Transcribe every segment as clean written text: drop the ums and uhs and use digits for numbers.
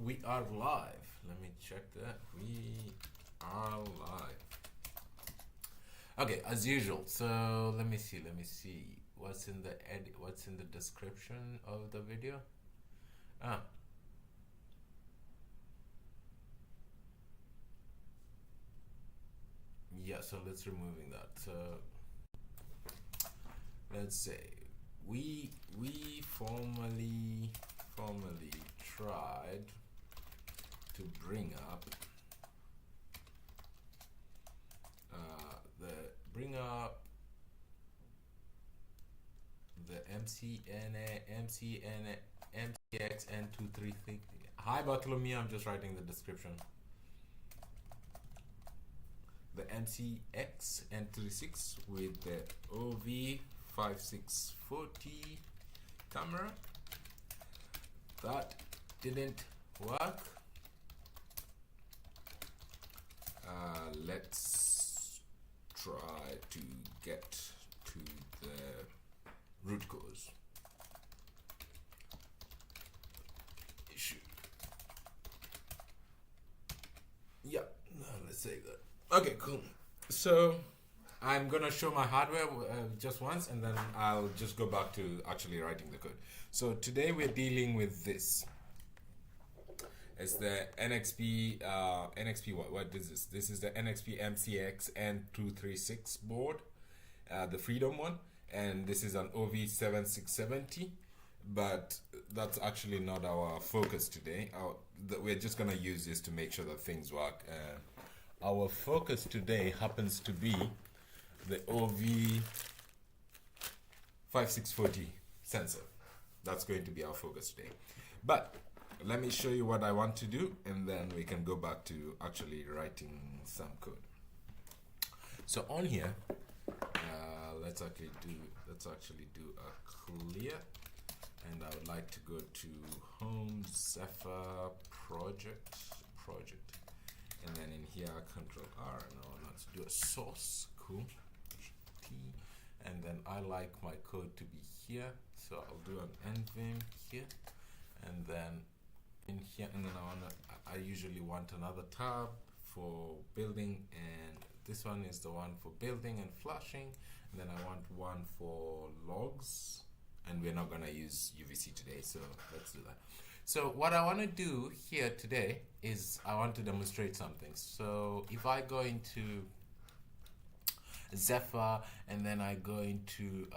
We are live. Let me check that. We are live. Okay, as usual. So let me see. What's in the what's in the description of the video? Yeah, so let's removing that. So let's say we formally tried to bring up the MCXN236. Hi Bartholomew, I'm just writing the description. The MCXN236 with the OV5640 camera. That didn't work. Let's try to get to the root cause issue. Yeah, let's say that. Okay, cool. So I'm gonna show my hardware just once, and then I'll just go back to actually writing the code. So today we're dealing with this. It's the NXP, what is this? This is the NXP MCXN236 board, the Freedom one, and this is an OV7670, but that's actually not our focus today. We're just gonna use this to make sure that things work. Our focus today happens to be the OV5640 sensor. That's going to be our focus today. But let me show you what I want to do, and then we can go back to actually writing some code. So on here, let's actually do a clear, and I would like to go to home Zephyr project, and then in here Control R, and I want to do a source, cool, T, and then I like my code to be here, so I'll do an nvim here, and then in here, and then I usually want another tab for building, and this one is the one for building and flashing, and then I want one for logs, and we're not gonna use UVC today, so let's do that. So what I want to do here today is I want to demonstrate something. So if I go into Zephyr, and then I go into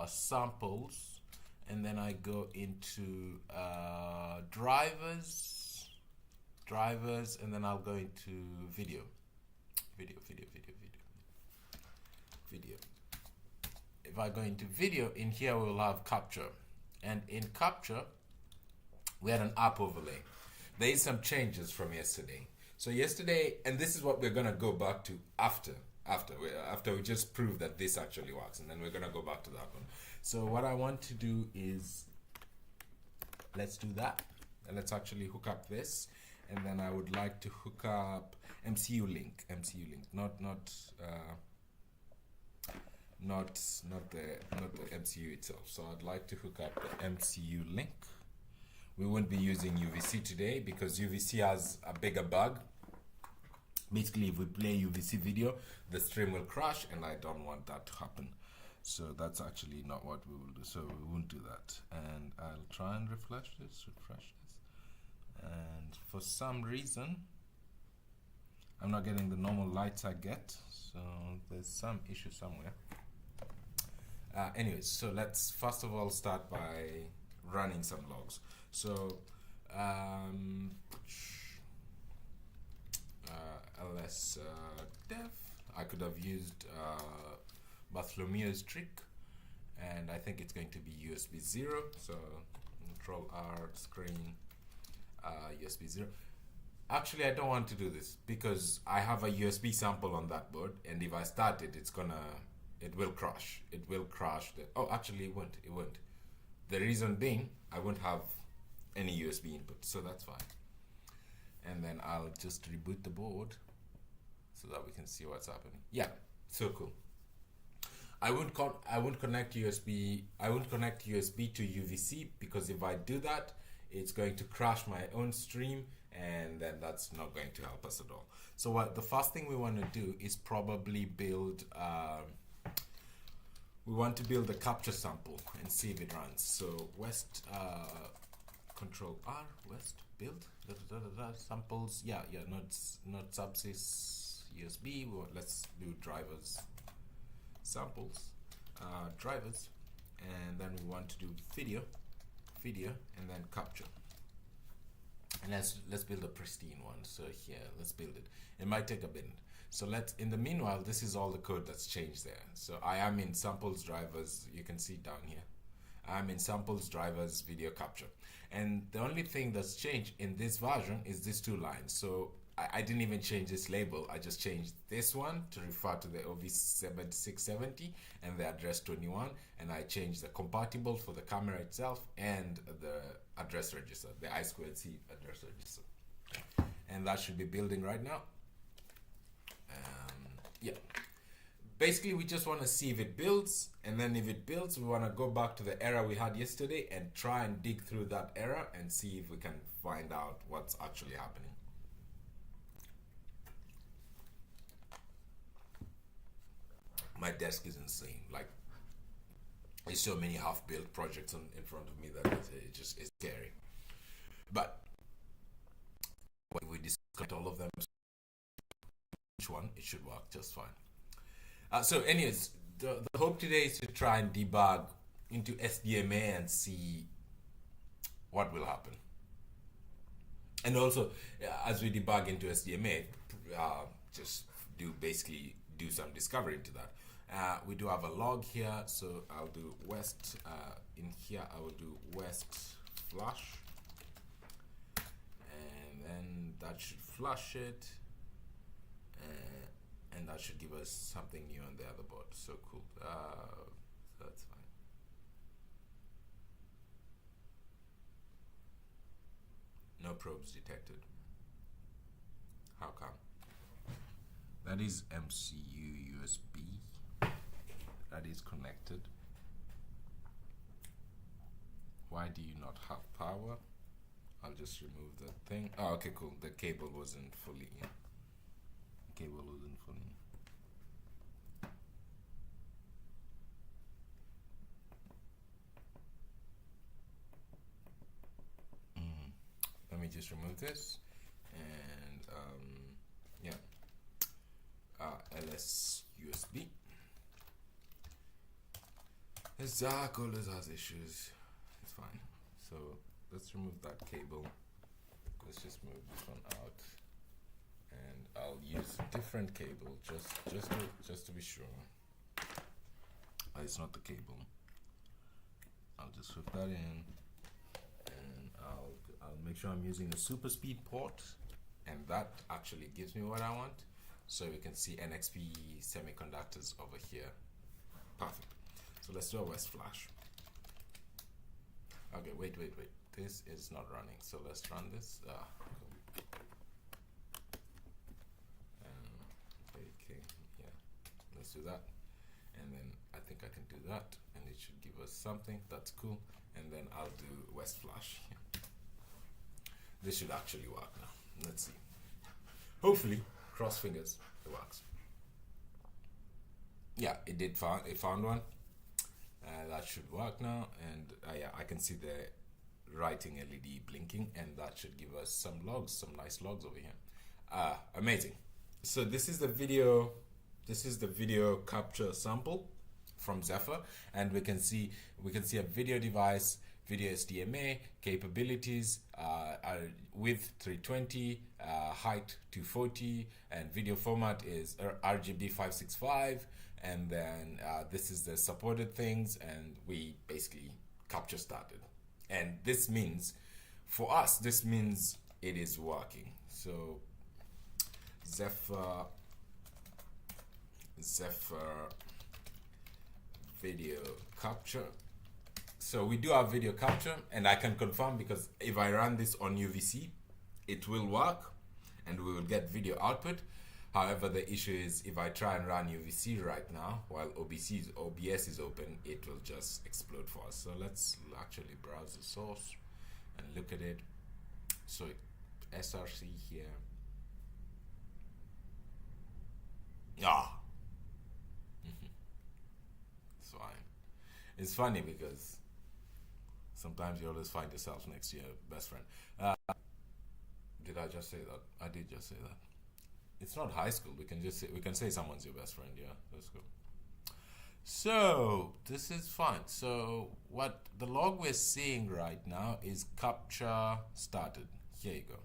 samples, and then I go into drivers, and then I'll go into video. If I go into video, in here we'll have capture, and in capture we had an app overlay. There is some changes from yesterday. So yesterday, and this is what we're gonna go back to after we just prove that this actually works, and then we're gonna go back to that one. So what I want to do is, let's do that, and let's actually hook up this, and then I would like to hook up MCU link, not the MCU itself. So I'd like to hook up the MCU link. We won't be using UVC today because UVC has a bigger bug. Basically, if we play UVC video, the stream will crash, and I don't want that to happen. So that's actually not what we will do. So we won't do that. And I'll try and refresh this. And for some reason, I'm not getting the normal lights I get. So there's some issue somewhere. Anyways, so let's first of all start by running some logs. So ls dev, I could have used Bartholomew's trick, and I think it's going to be USB 0. So Control R screen USB 0. Actually, I don't want to do this because I have a USB sample on that board, and if I start it, it will crash. It will crash. Actually, it won't. The reason being, I won't have any USB input, so that's fine. And then I'll just reboot the board so that we can see what's happening. Yeah, so cool. I won't connect USB to UVC because if I do that, it's going to crash my own stream, and then that's not going to help us at all. So what the first thing we want to do is probably build we want to build a capture sample and see if it runs. So west control R, west build samples, not subsys USB. Let's do drivers samples, drivers, and then we want to do video, and then capture. And let's build a pristine one. So here, let's build it. It might take a bit. So in the meanwhile, this is all the code that's changed there. So I am in samples drivers, you can see down here. I'm in samples drivers video capture. And the only thing that's changed in this version is these two lines. So I didn't even change this label. I just changed this one to refer to the OV5670 and the address 21. And I changed the compatible for the camera itself and the address register, the I2C address register. And that should be building right now. Yeah. Basically, we just want to see if it builds, and then if it builds, we want to go back to the error we had yesterday and try and dig through that error and see if we can find out what's actually happening. My desk is insane. Like, there's so many half-built projects in front of me that it just is scary. But when we disconnect all of them, each one, it should work just fine. So anyways, the hope today is to try and debug into SDMA and see what will happen. And also, as we debug into SDMA, just basically do some discovery into that. We do have a log here, so I'll do west, in here I will do west flash, and then that should flash it. And that should give us something new on the other board. So cool. So that's fine. No probes detected. How come? That is MCU USB. That is connected. Why do you not have power? I'll just remove the thing. Oh, okay, cool. The cable wasn't fully in. Cable wasn't fully. Let me just remove this, and LS USB. Zach always has issues. It's fine. So let's remove that cable. Let's just move this one out. And I'll use a different cable just to be sure. It's not the cable. I'll just hook that in, and I'll make sure I'm using a super speed port, and that actually gives me what I want. So you can see NXP semiconductors over here. Perfect. So let's do a west flash. Okay, wait. This is not running. So let's run this. Okay, yeah, let's do that, and then I think I can do that, and it should give us something. That's cool. And then I'll do west flash. This should actually work now. Let's see. Hopefully, cross fingers, it works. Yeah, it did. It found one. That should work now, and yeah, I can see the writing LED blinking, and that should give us some logs, some nice logs over here. Amazing. So this is the video capture sample from Zephyr, and we can see a video device, video SDMA, capabilities, width 320, height 240, and video format is RGB 565, and then this is the supported things, and we basically capture started. And this means, for us, this means it is working. So Zephyr video capture. So we do have video capture, and I can confirm because if I run this on UVC, it will work and we will get video output. However, the issue is if I try and run UVC right now while OBS is open, it will just explode for us. So let's actually browse the source and look at it. So SRC here. It's fine. It's funny because sometimes you always find yourself next to your best friend. Did I just say that? I did just say that. It's not high school. We can say someone's your best friend. Yeah, that's cool. So this is fine. So what the log we're seeing right now is capture started. Here you go.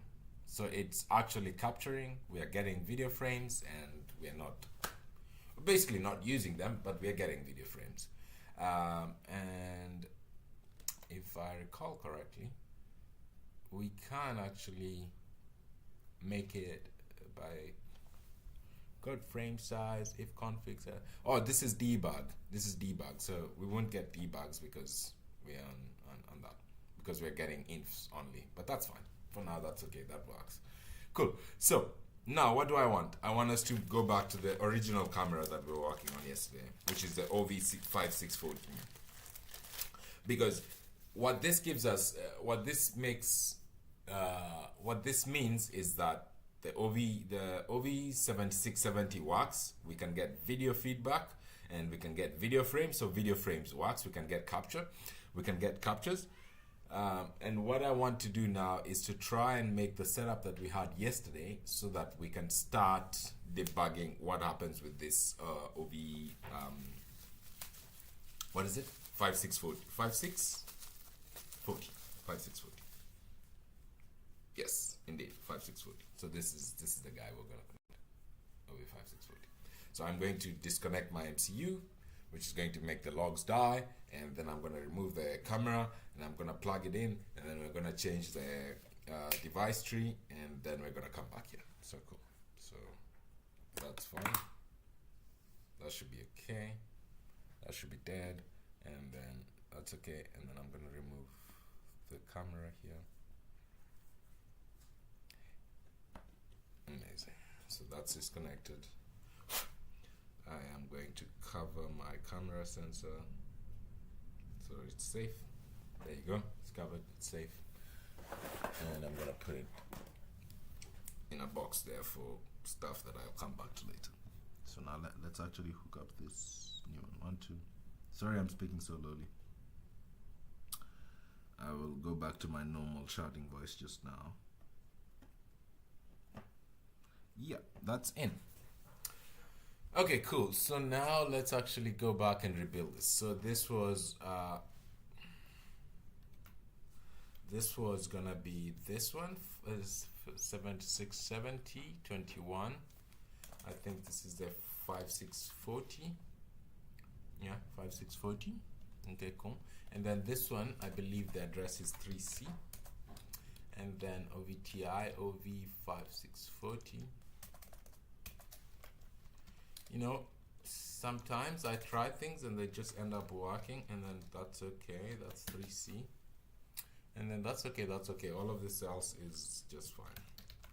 So it's actually capturing. We are getting video frames, and we're basically not using them, but we're getting video frames. And if I recall correctly, we can actually make it by code frame size, if configs. Oh, this is debug. This is debug. So we won't get debugs because we're on that, because we're getting infs only. But that's fine. For now, that's okay. That works. Cool. So now what do I want? I want us to go back to the original camera that we were working on yesterday, which is the OV5640. Because what this gives us, what this means is that the OV7670 works. We can get video feedback, and we can get video frames. So video frames works. We can get capture. We can get captures. And what I want to do now is to try and make the setup that we had yesterday so that we can start debugging what happens with this OV, what is it? 5640. Yes, indeed, 5640. So this is the guy we're gonna put, OV5640. So I'm going to disconnect my MCU, which is going to make the logs die, and then I'm going to remove the camera, and I'm going to plug it in, and then we're going to change the device tree, and then we're going to come back here. So cool. So that's fine. That should be okay. That should be dead, and then that's okay. And then I'm going to remove the camera here. Amazing. So that's disconnected. I am going to cover my camera sensor so it's safe. There you go. It's covered. It's safe. And I'm going to put it in a box there for stuff that I'll come back to later. So now let's actually hook up this new one. 1, 2. Sorry, I'm speaking so lowly. I will go back to my normal shouting voice just now. Yeah, that's in. Okay, cool. So now let's actually go back and rebuild this. So this was gonna be this one is 7670 21. I think this is the 5640. Yeah, 5640. Okay, cool. And then this one, I believe the address is 3C. And then OVTI OV5640. You know, sometimes I try things and they just end up working, and then that's okay. That's 3C. And then that's okay. That's okay. All of this else is just fine.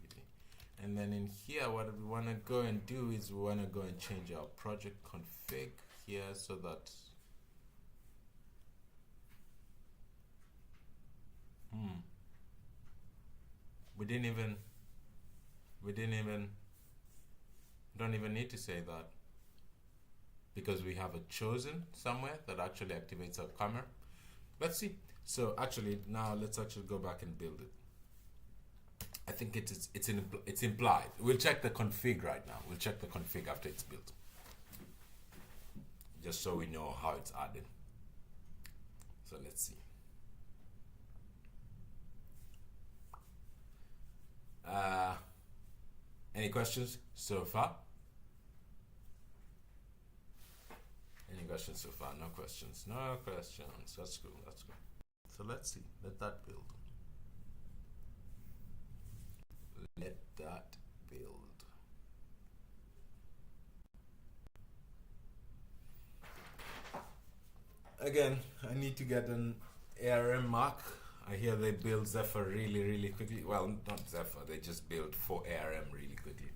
Really. And then in here, what we want to go and do is we want to go and change our project config here so that don't even need to say that, because we have a chosen somewhere that actually activates our camera. Let's see. So actually now let's actually go back and build it. I think it's implied. We'll check the config right now. We'll check the config after it's built, just so we know how it's added. So let's see. Any questions so far? Any questions so far? No questions. No questions. That's cool. That's cool. So let's see. Let that build. Let that build. Again, I need to get an ARM mark. I hear they build Zephyr really, really quickly. Well, not Zephyr. They just build for ARM really quickly.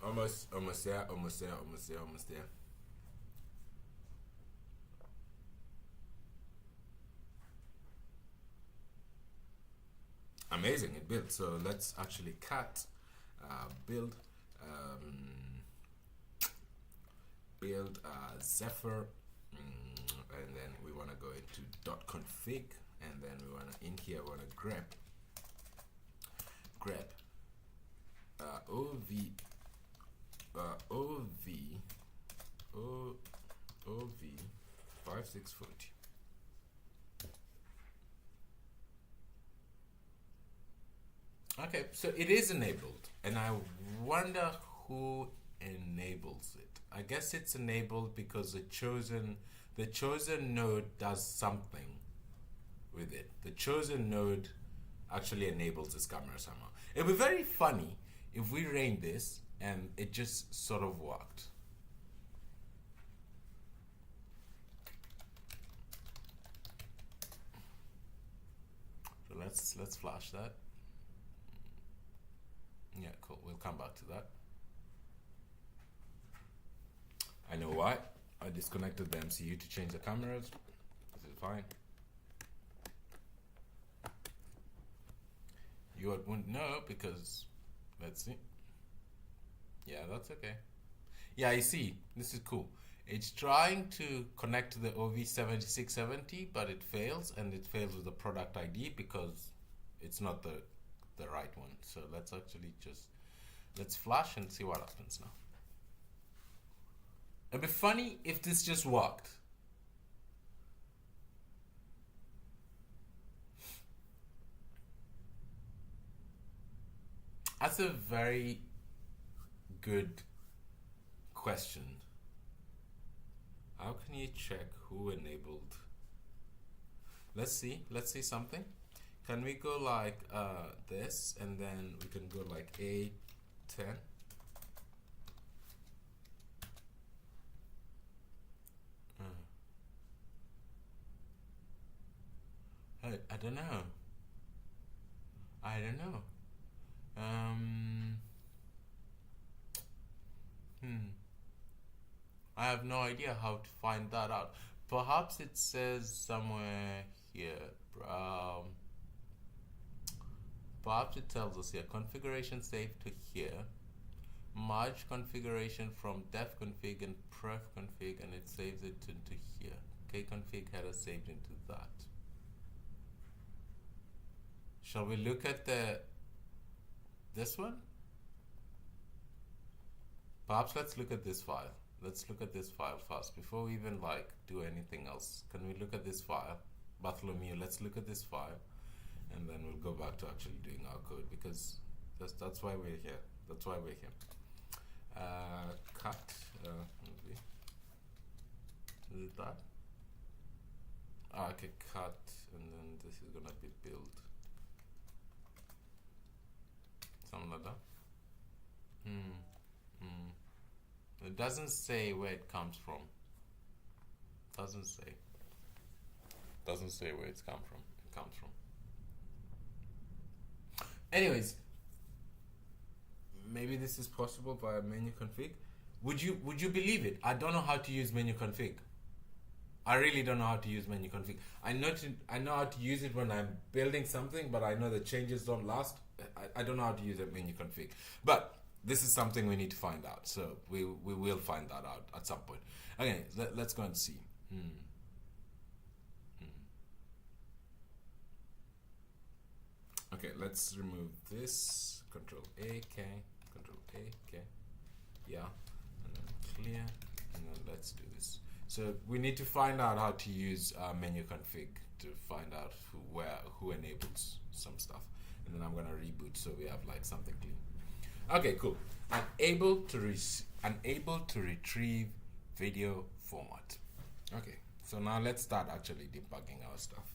Almost there. Amazing, it built. So let's actually cut build Zephyr, and then we want to go into .config, and then we want to in here we want to grep OV5640. Okay, so it is enabled, and I wonder who enables it. I guess it's enabled because the chosen node does something with it. The chosen node actually enables this camera somehow. It'd be very funny if we ran this and it just sort of worked. So let's flash that. Yeah, cool. We'll come back to that. I know why. I disconnected the MCU to change the cameras. This is fine. You wouldn't know because, let's see. Yeah, that's okay. Yeah, I see. This is cool. It's trying to connect to the OV5670, but it fails, and it fails with the product ID because it's not the right one. So let's actually let's flash and see what happens now. It'd be funny if this just worked. That's a very good question. How can you check who enabled? Let's see something. Can we go like this, and then we can go like A10? I don't know. I have no idea how to find that out. Perhaps it says somewhere here. Perhaps it tells us here, configuration saved to here. Merge configuration from def config and pref config, and it saves it into here. Kconfig header saved into that. Shall we look at this one? Perhaps let's look at this file. Let's look at this file first before we even like do anything else. Can we look at this file? Bartholomew, let's look at this file, and then we'll go back to actually doing our code, because that's why we're here. That's why we're here. Cut. Is it that? Okay, cut, and then this is gonna be build. Something like that. It doesn't say where it comes from. Doesn't say where it's come from. It comes from. Anyways, maybe this is possible via menu config. Would you believe it? I don't know how to use menu config. I really don't know how to use menu config. I know how to use it when I'm building something, but I know the changes don't last. I don't know how to use a menu config. But this is something we need to find out. So we will find that out at some point. Okay, let's go and see. Okay, let's remove this. Control A, K, Control A, K. Yeah, and then clear, and then let's do this. So we need to find out how to use menu config to find out who enables some stuff, and then I'm gonna reboot so we have like something clean. Okay, cool. Unable to retrieve video format. Okay, so now let's start actually debugging our stuff.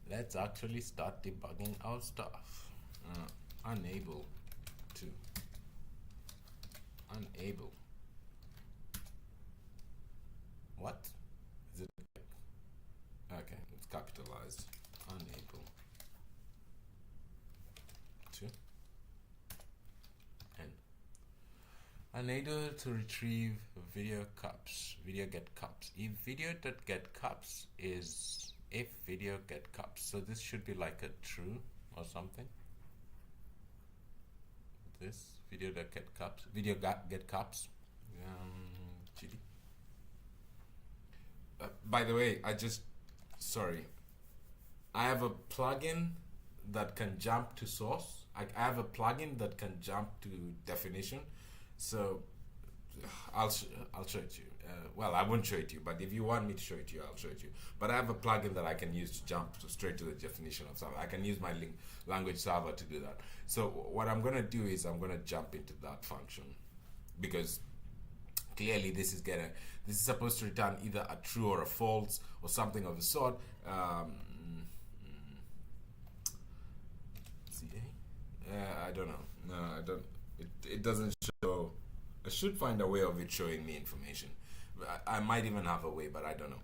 Let's actually start debugging our stuff. Unable. What? Is it? Okay, it's capitalized. Unable to. And unable to retrieve video cups, video get cups. If video.get cups is if video get cups, so this should be like a true or something. This video.get cups, get cups. GD. By the way, sorry, I have a plugin that can jump to source. I have a plugin that can jump to definition. So I'll show it to you. Well, I won't show it to you, but if you want me to show it to you, I'll show it to you. But I have a plugin that I can use to jump straight to the definition of something. I can use my language server to do that. So what I'm going to do is I'm going to jump into that function, because clearly this is supposed to return either a true or a false or something of the sort. I don't know. No, I don't. It doesn't show. I should find a way of it showing me information. I might even have a way, but I don't know.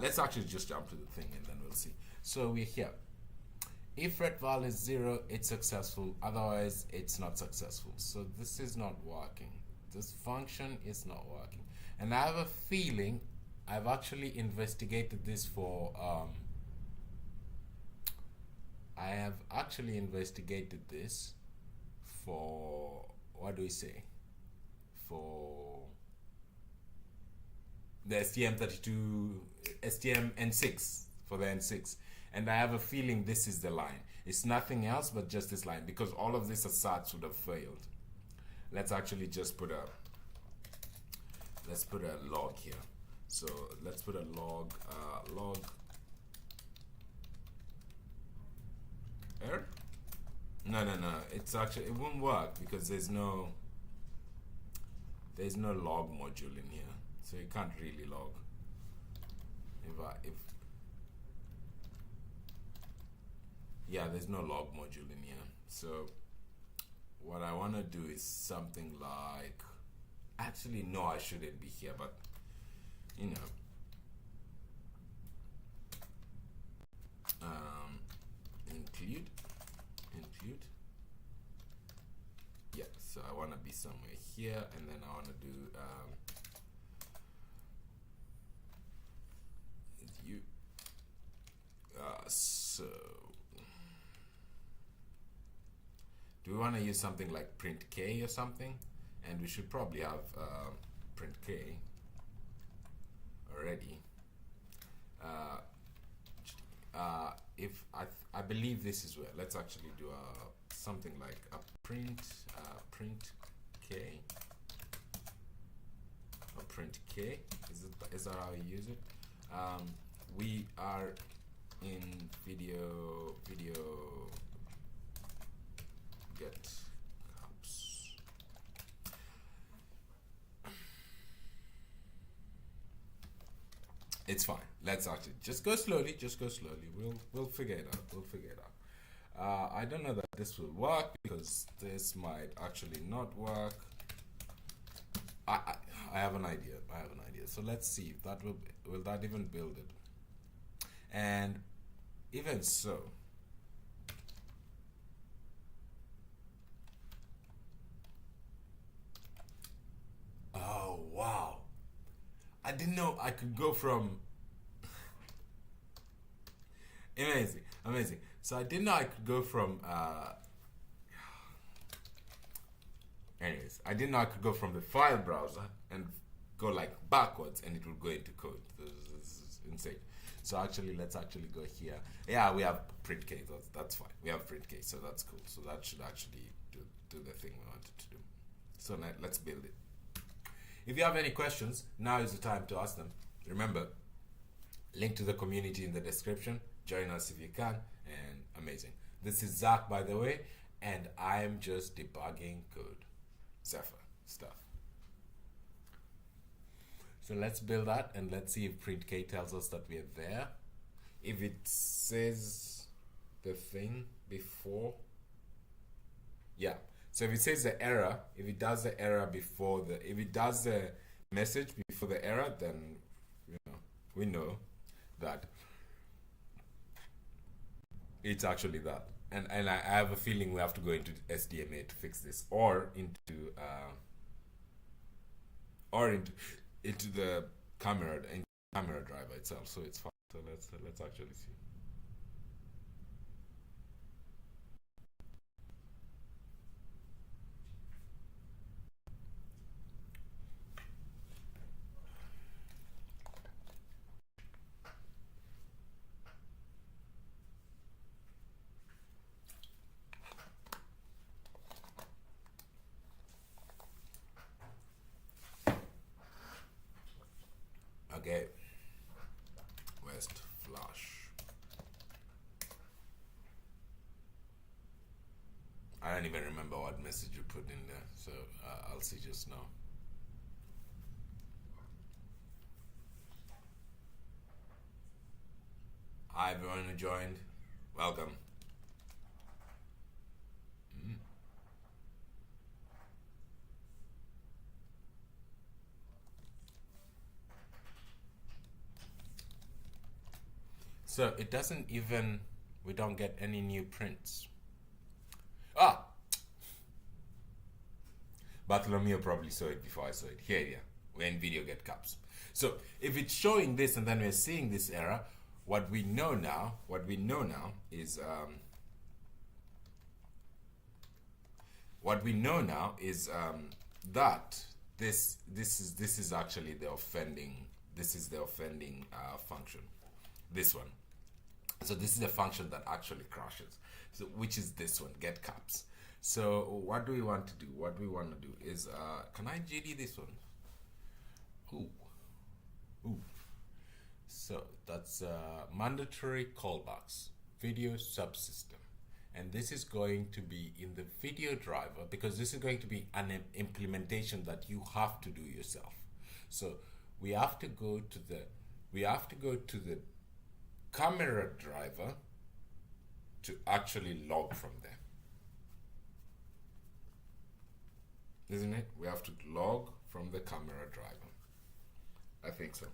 Let's actually just jump to the thing and then we'll see. So we're here. If ret val is 0, it's successful. Otherwise, it's not successful. So this is not working. This function is not working. And I have a feeling I've actually investigated this for... I have actually investigated this for, what do we say, for the STM N6, for the N6. And I have a feeling this is the line. It's nothing else but just this line, because all of this asserts would have failed. Let's actually just put a log here. So let's put a log, error? No. It's actually, it won't work because there's no log module in here, so you can't really log. Yeah, there's no log module in here. So what I want to do is something like, actually no, I shouldn't be here, but you know, include. Yeah, so I want to be somewhere here, and then I want to do so do we want to use something like print K or something? And we should probably have print K already. If I believe this is where, let's actually do something like a print K or print K. Is that how you use it? We are in video get cups. It's fine. Let's actually just go slowly. We'll figure it out. I don't know that this will work because this might actually not work. I have an idea. So let's see if that will that even build it. And even so, oh wow, I didn't know I could go from amazing. So I didn't know I could go from anyways, I didn't know I could go from the file browser and go like backwards and it would go into code. This is insane. So actually, let's actually go here. Yeah, we have print K. That's fine. We have print K, so that's cool. So that should actually do the thing we wanted to do. So now let's build it. If you have any questions, now is the time to ask them. Remember, link to the community in the description. Join us if you can, and amazing. This is Zach, by the way, and I'm just debugging code. Zephyr stuff. So let's build that and let's see if print K tells us that we are there. If it says the thing before, yeah. So if it says the error, if it does the error before if it does the message before the error, then we know that it's actually that. And I have a feeling we have to go into SDMA to fix this, or into or into the camera driver itself. So it's fine. So let's actually see. Okay, West Flash. I don't even remember what message you put in there, so I'll see just now. Hi everyone who joined, welcome. So it doesn't even, we don't get any new prints. Ah! Bartholomew probably saw it before I saw it. Here, yeah, when video get caps. So if it's showing this and then we're seeing this error, what we know now is that this is actually the offending function, this one. So this is the function that actually crashes, so which is this one, get caps. So what do we want to do? What we want to do is can I GD this one? Ooh. So that's mandatory callbacks, video subsystem. And this is going to be in the video driver, because this is going to be an implementation that you have to do yourself. So we have to go to the camera driver to actually log from there. Isn't it? We have to log from the camera driver. I think so.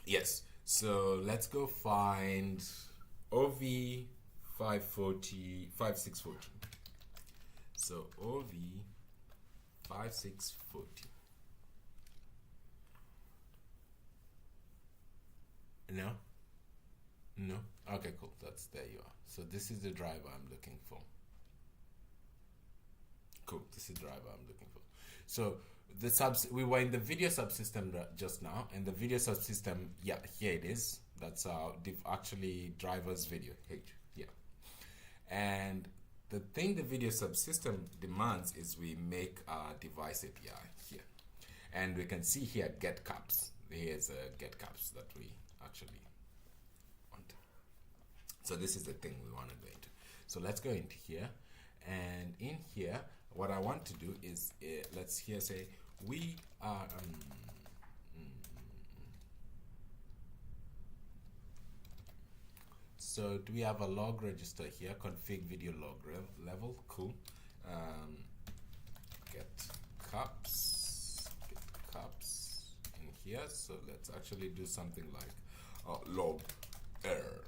Yes. So let's go find OV5640. So OV5640. No? No? Okay, cool. There you are. So this is the driver I'm looking for. Cool. This is the driver I'm looking for. So we were in the video subsystem just now, and the video subsystem, yeah, here it is. That's actually driver's video. Yeah. And the thing the video subsystem demands is we make a device API here. And we can see here get caps. Here's a get caps that we actually want. So this is the thing we want to go into. So let's go into here, and in here what I want to do is let's here say we are so do we have a log register here, config video log level? Cool. Get caps in here. So let's actually do something like log error.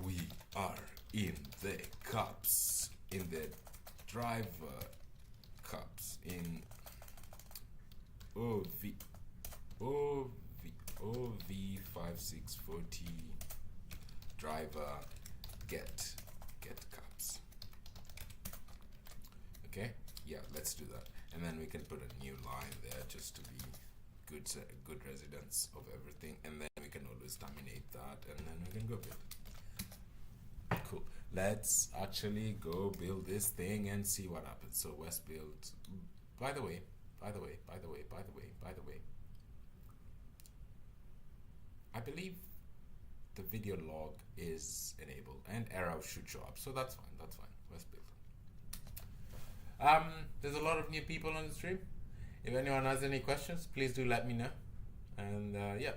We are in the caps, in the driver caps, in OV5640 driver get caps. Okay, yeah, let's do that, and then we can put a new line there just to be good residence of everything, and then we can always terminate that, and then we can go build. Cool. Let's actually go build this thing and see what happens. So West build. By the way, I believe the video log is enabled and error should show up. So that's fine. West build. There's a lot of new people on the stream. If anyone has any questions, please do let me know. And yeah,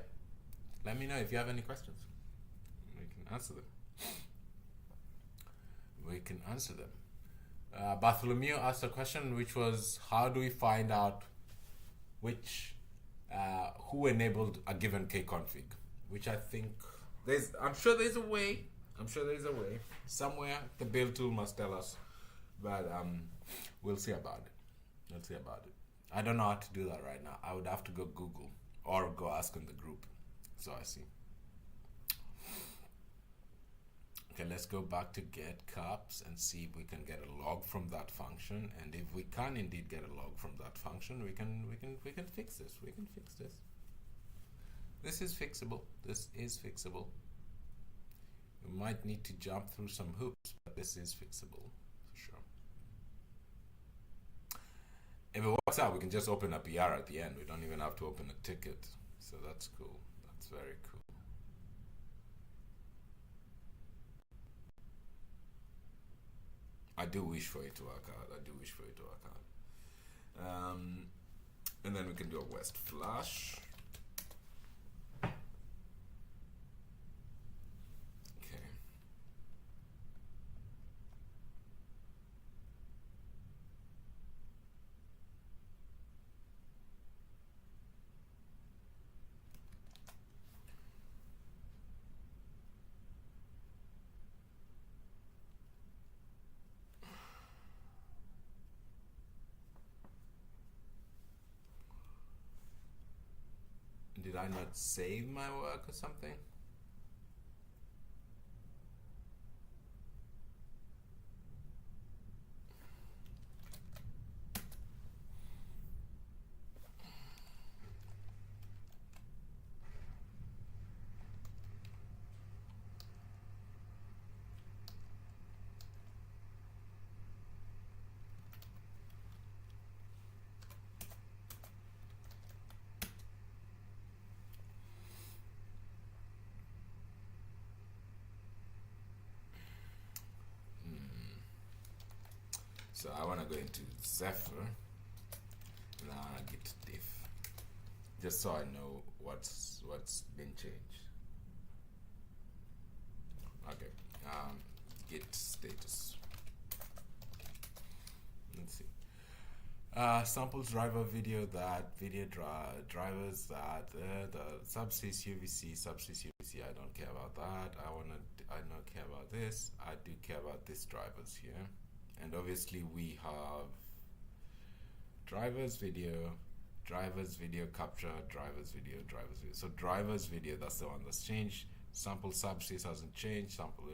let me know if you have any questions. We can answer them. Bartholomew asked a question, which was, how do we find out who enabled a given kconfig? Which I think I'm sure there's a way. Somewhere the build tool must tell us, but we'll see about it. Let's see about it. I don't know how to do that right now. I would have to go Google or go ask in the group. So I see. Okay, let's go back to get caps and see if we can get a log from that function. And if we can indeed get a log from that function, we can fix this. We can fix this. This is fixable. This is fixable. We might need to jump through some hoops, but this is fixable for sure. If it works out, we can just open a PR at the end. We don't even have to open a ticket. So that's cool. That's very cool. I do wish for it to work out. I do wish for it to work out. And then we can do a West flash. Did I not save my work or something? So I want to go into Zephyr, and I want to git diff, just so I know what's been changed. Okay, git status. Let's see. Samples driver video that video drivers that the subsys UVC subsys UVC. I don't care about that. I don't care about this. I do care about this drivers here. And obviously we have drivers video capture, drivers video. So drivers video, that's the one that's changed. Sample subsys hasn't changed. Sample,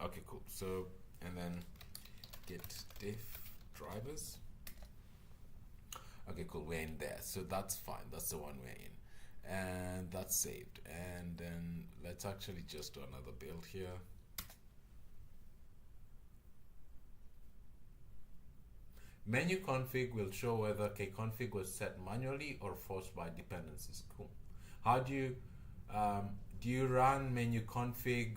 okay, cool. So, and then git diff drivers. Okay, cool, we're in there. So that's fine, that's the one we're in. And that's saved. And then let's actually just do another build here. Menu config will show whether kconfig was set manually or forced by dependencies. Cool. How do you run menu config?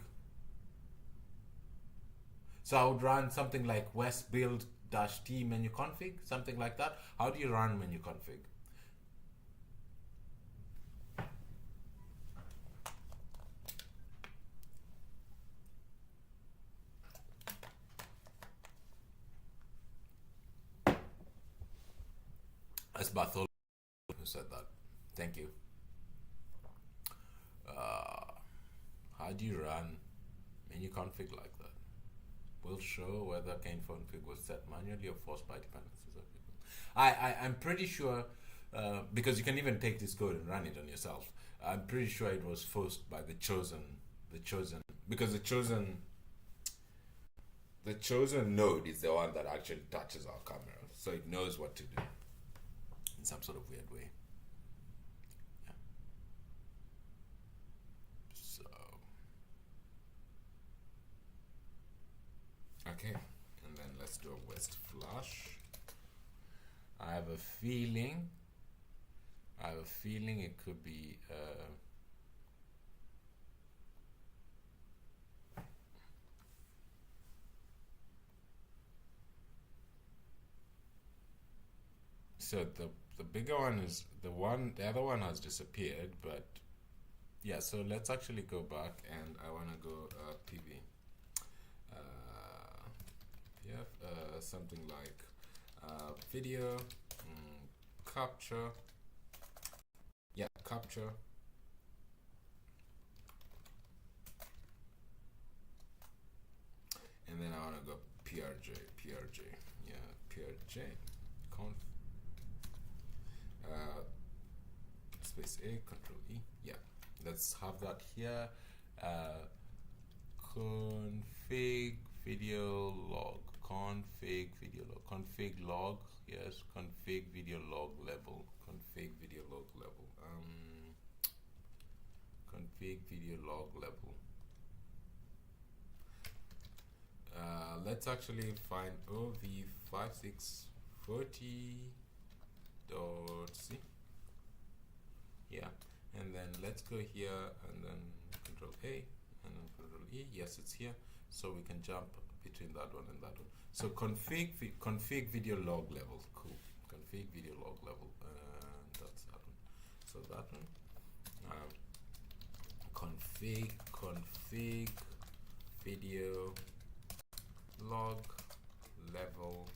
So I would run something like west build -t menu config, something like that. How do you run menu config? That's Bartholomew who said that. Thank you. How do you run menu config like that? Will show whether kconfig was set manually or forced by dependencies. I'm pretty sure, because you can even take this code and run it on yourself. I'm pretty sure it was forced by the chosen, because the chosen node is the one that actually touches our camera, so it knows what to do in some sort of weird way. Yeah. So, okay, and then let's do a west flash. I have a feeling it could be so the bigger one is the other one has disappeared, but yeah, so let's actually go back, and I want to go PV something like video capture, capture, and then I want to go PRJ, PRJ conf space A, Control E. Yeah, let's have that here. Config video log, config video log, config log. Yes, config video log level, config video log level. Config video log level. Let's actually find OV5640.c. Yeah, and then let's go here and then Control A and then Control E. Yes, it's here, so we can jump between that one and that one. So config video log level. Cool. Config video log level, and that's that one. So that one. Config video log level.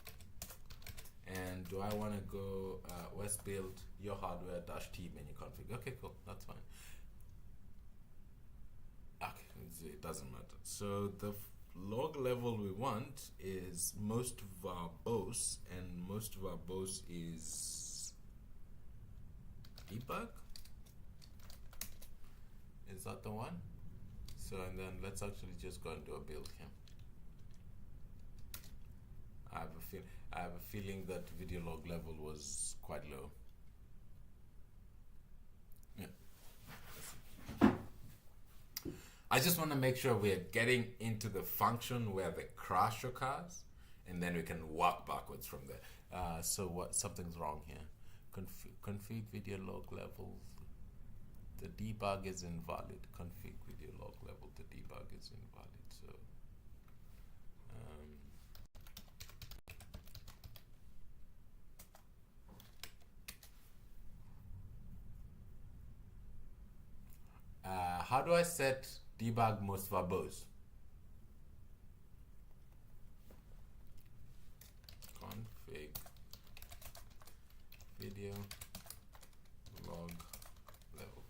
And do I want to go let's build your hardware -t menu config. Okay, cool, that's fine. Okay, it doesn't matter. So the log level we want is most verbose, and most verbose is debug. Is that the one? So, and then let's actually just go and do a build here. I have a feeling that video log level was quite low. Yeah. I just want to make sure we're getting into the function where the crash occurs, and then we can walk backwards from there. So something's wrong here. Config video log level. The debug is invalid. Config video log level. The debug is invalid. So. How do I set debug most verbose? Config video log level.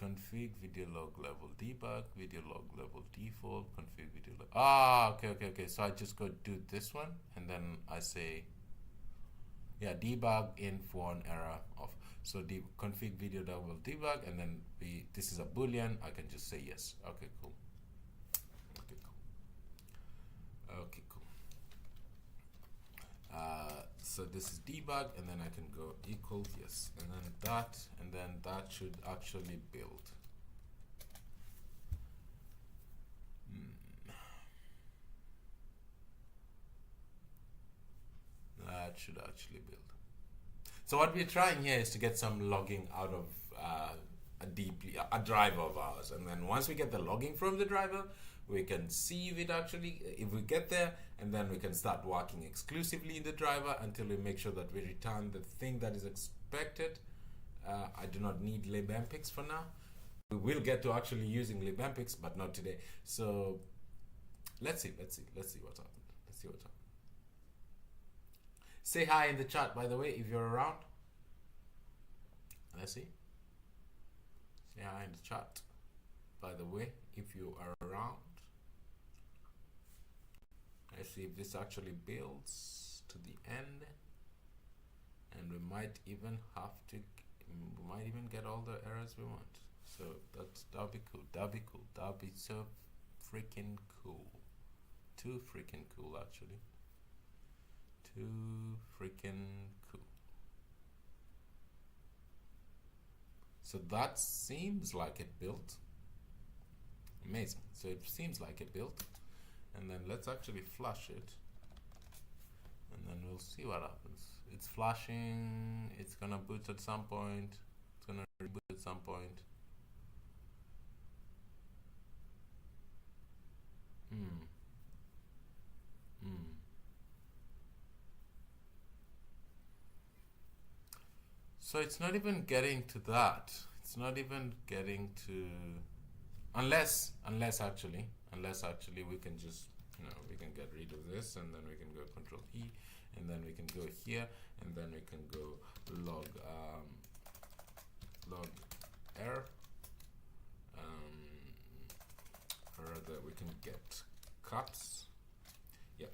Config video log level debug, video log level default, config video log. Okay. So I just go do this one, and then I say, yeah, debug info on error off. So config video level debug, and then this is a boolean. I can just say yes. Okay, cool. So this is debug, and then I can go equals yes, and then that should actually build. That should actually build. So what we're trying here is to get some logging out of a driver of ours, and then once we get the logging from the driver, we can see if we get there, and then we can start working exclusively in the driver until we make sure that we return the thing that is expected. I do not need libmpix for now. We will get to actually using libmpix, but not today. So let's see what's happened. Say hi in the chat, by the way, if you're around. Let's see. Say hi in the chat, by the way, if you are around. Let's see if this actually builds to the end, and we might even get all the errors we want. So that'll be cool. That'll be so freaking cool. Too freaking cool, actually. Too freaking cool. So that seems like it built. Amazing. So it seems like it built. And then let's actually flash it, and then we'll see what happens. It's flashing. It's gonna boot at some point. It's gonna reboot at some point. So it's not even getting to that. It's not even getting to, unless actually we can just, we can get rid of this, and then we can go Control E, and then we can go here, and then we can go log error. Rather, we can get cups. Yep.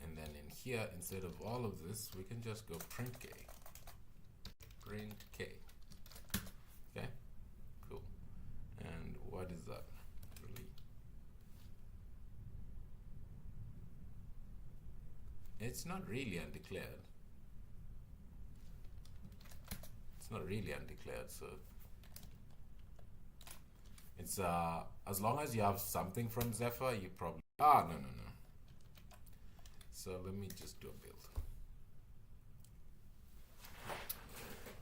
And then in here, instead of all of this, we can just go print K. Print K. Okay, cool. And what is that? Really? It's not really undeclared. It's not really undeclared, so it's as long as you have something from Zephyr, you probably no. So let me just do a build.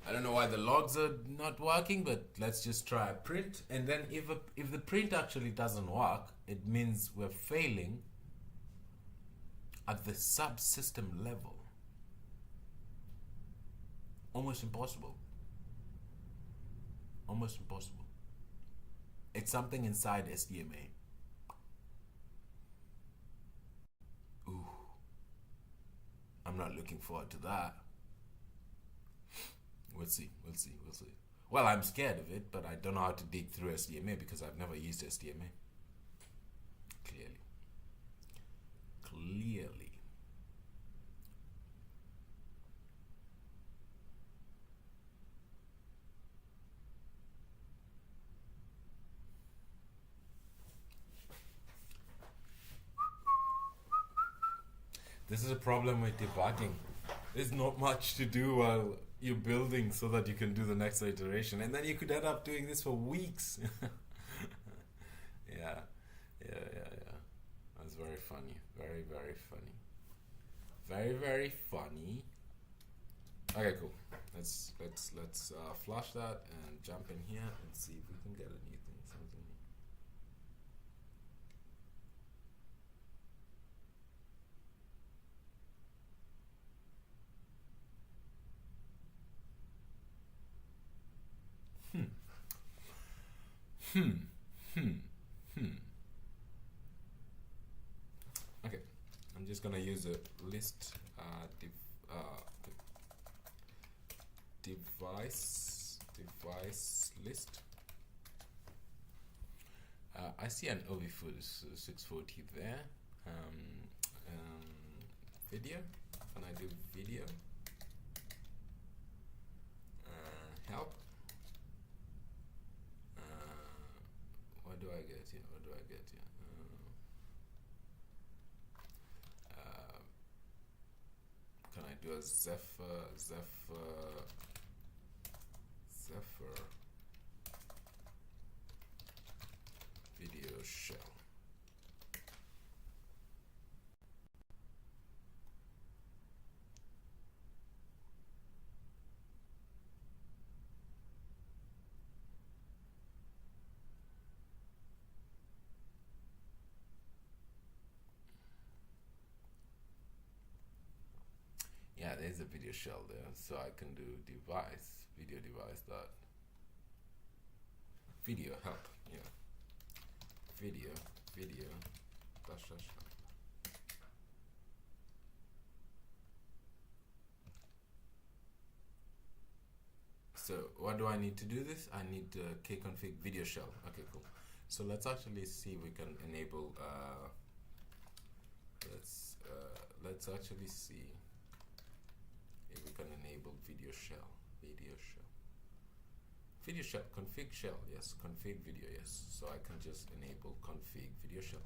I don't know why the logs are not working, but let's just try a print. And then if the print actually doesn't work, it means we're failing at the subsystem level. Almost impossible. Almost impossible. It's something inside SDMA. Ooh. I'm not looking forward to that. We'll see. Well, I'm scared of it, but I don't know how to dig through SDMA because I've never used SDMA. Clearly. This is a problem with debugging. There's not much to do while you're building so that you can do the next iteration, and then you could end up doing this for weeks. Yeah. That's very funny. Very funny. Very funny. Okay, cool. Let's flash that and jump in here and see if we can get anything. Something. Okay, I'm just gonna use a list device list. I see an OV5640 there. Video. Can I do video? Help. What do I get here? Can I do a Zephyr video shell? Yeah, there's a video shell there, so I can do video device dot video help. Yeah, video dash. So what do I need to do this? I need kconfig video shell. Okay, cool. So let's actually see if we can enable. Let's actually see if we can enable video shell. Video shell, config shell, yes, config video, yes. So I can just enable config video shell.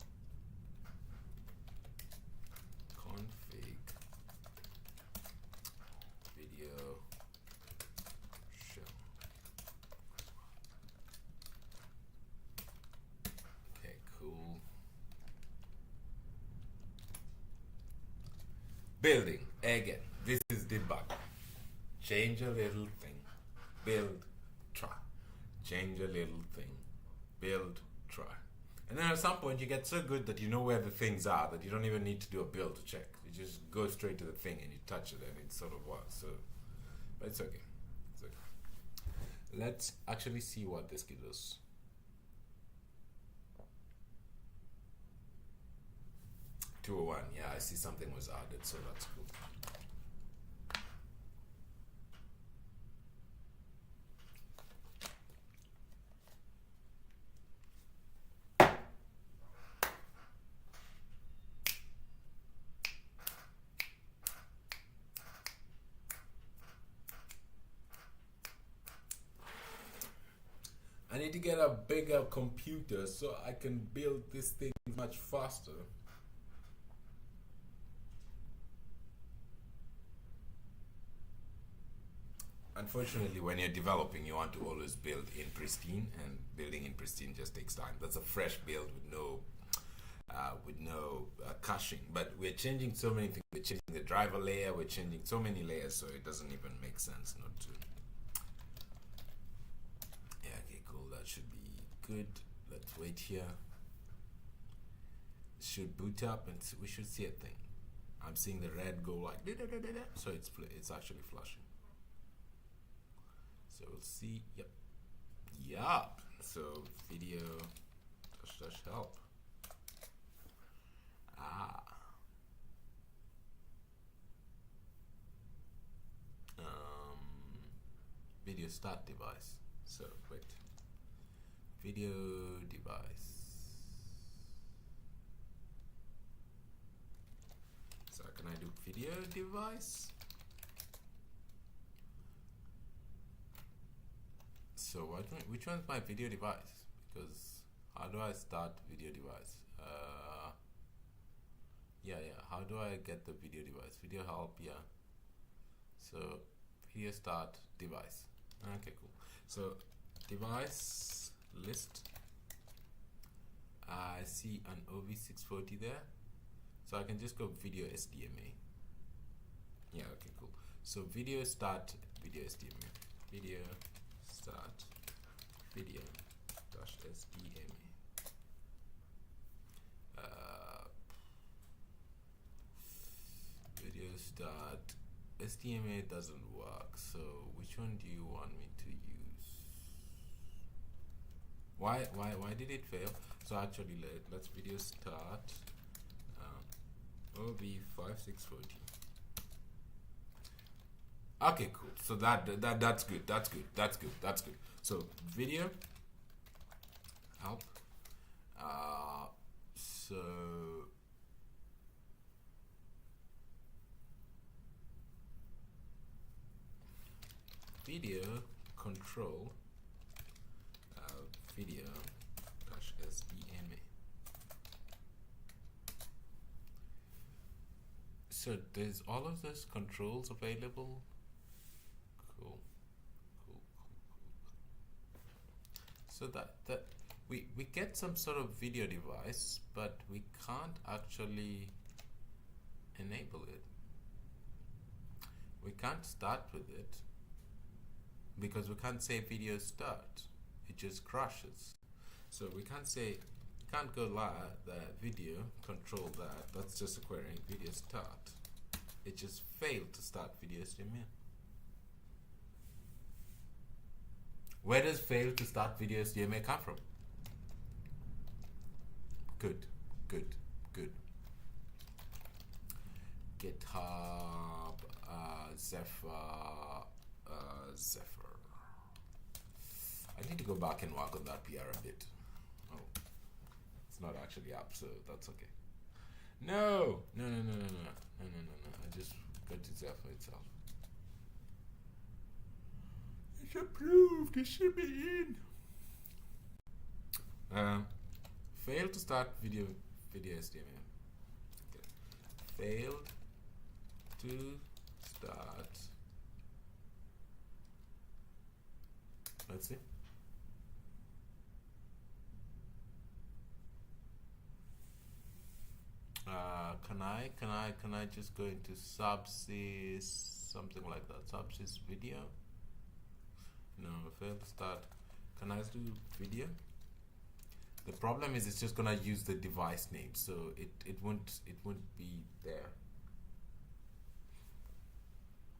Config video shell. Okay, cool. Building, again, this is debug. Change a little thing, build, try. Change a little thing, build, try. And then at some point you get so good that you know where the things are that you don't even need to do a build to check. You just go straight to the thing and you touch it and it sort of works. So, but it's okay. Let's actually see what this gives us. $201, yeah, I see something was added, so that's cool. get a bigger computer so I can build this thing much faster. Unfortunately, when you're developing, you want to always build in pristine, and building in pristine just takes time. That's a fresh build with no caching. But we're changing so many things. We're changing the driver layer. We're changing so many layers, so it doesn't even make sense not to. Yeah, okay, cool. That should be good. Let's wait here. It should boot up, and we should see a thing. I'm seeing the red go like so it's actually flashing. So we'll see. Yep. Yup. So video dash help. Video start device. So wait. Video device. So can I do video device? So which one's my video device? Because how do I start video device? Yeah. How do I get the video device? Video help, yeah. So video start device. Okay, cool. So device list. I see an OV640 there. So I can just go video SDMA. Yeah, okay, cool. So video start video SDMA. Video start video dash SDMA. Video start SDMA doesn't work. So which one do you want me to use? Why did it fail? So actually let's video start OV5640. Okay, cool. So that's good. That's good. So video help. So video control video dash SDMA. So there's all of those controls available. Cool. So that we get some sort of video device, but we can't actually enable it. We can't start with it because we can't say video start. It just crashes. So we can't say, can't go live the video control that. That's just a query video start. It just failed to start video SDMA. Where does fail to start video SDMA come from? Good. GitHub, Zephyr. I need to go back and work on that PR a bit. Oh, it's not actually up, so that's okay. No. I just go to Zephyr itself. It's approved. It should be in. Failed to start video SDMA. Okay. Failed to start. Let's see. Can I just go into subsys, something like that? Subsys video. No, failed to start. Can I do video? The problem is it's just gonna use the device name, so it won't be there.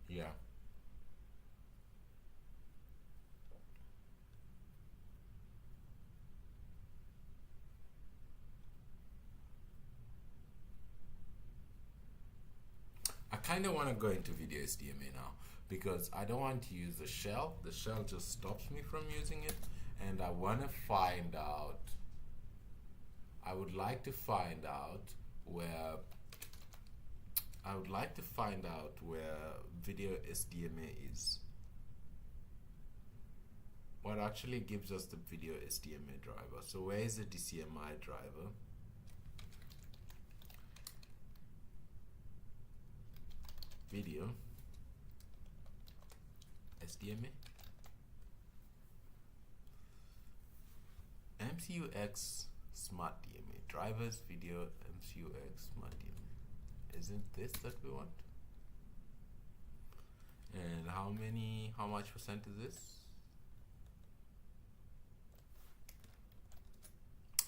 Yeah. I kind of want to go into video SDMA now because I don't want to use the shell. The shell just stops me from using it, and I want to find out. I would like to find out where. Video SDMA is. what actually gives us the video SDMA driver. So where is the DCMI driver? Video SDMA MCUX Smart DMA drivers video MCUX Smart DMA. Isn't this that we want? And how much percent is this?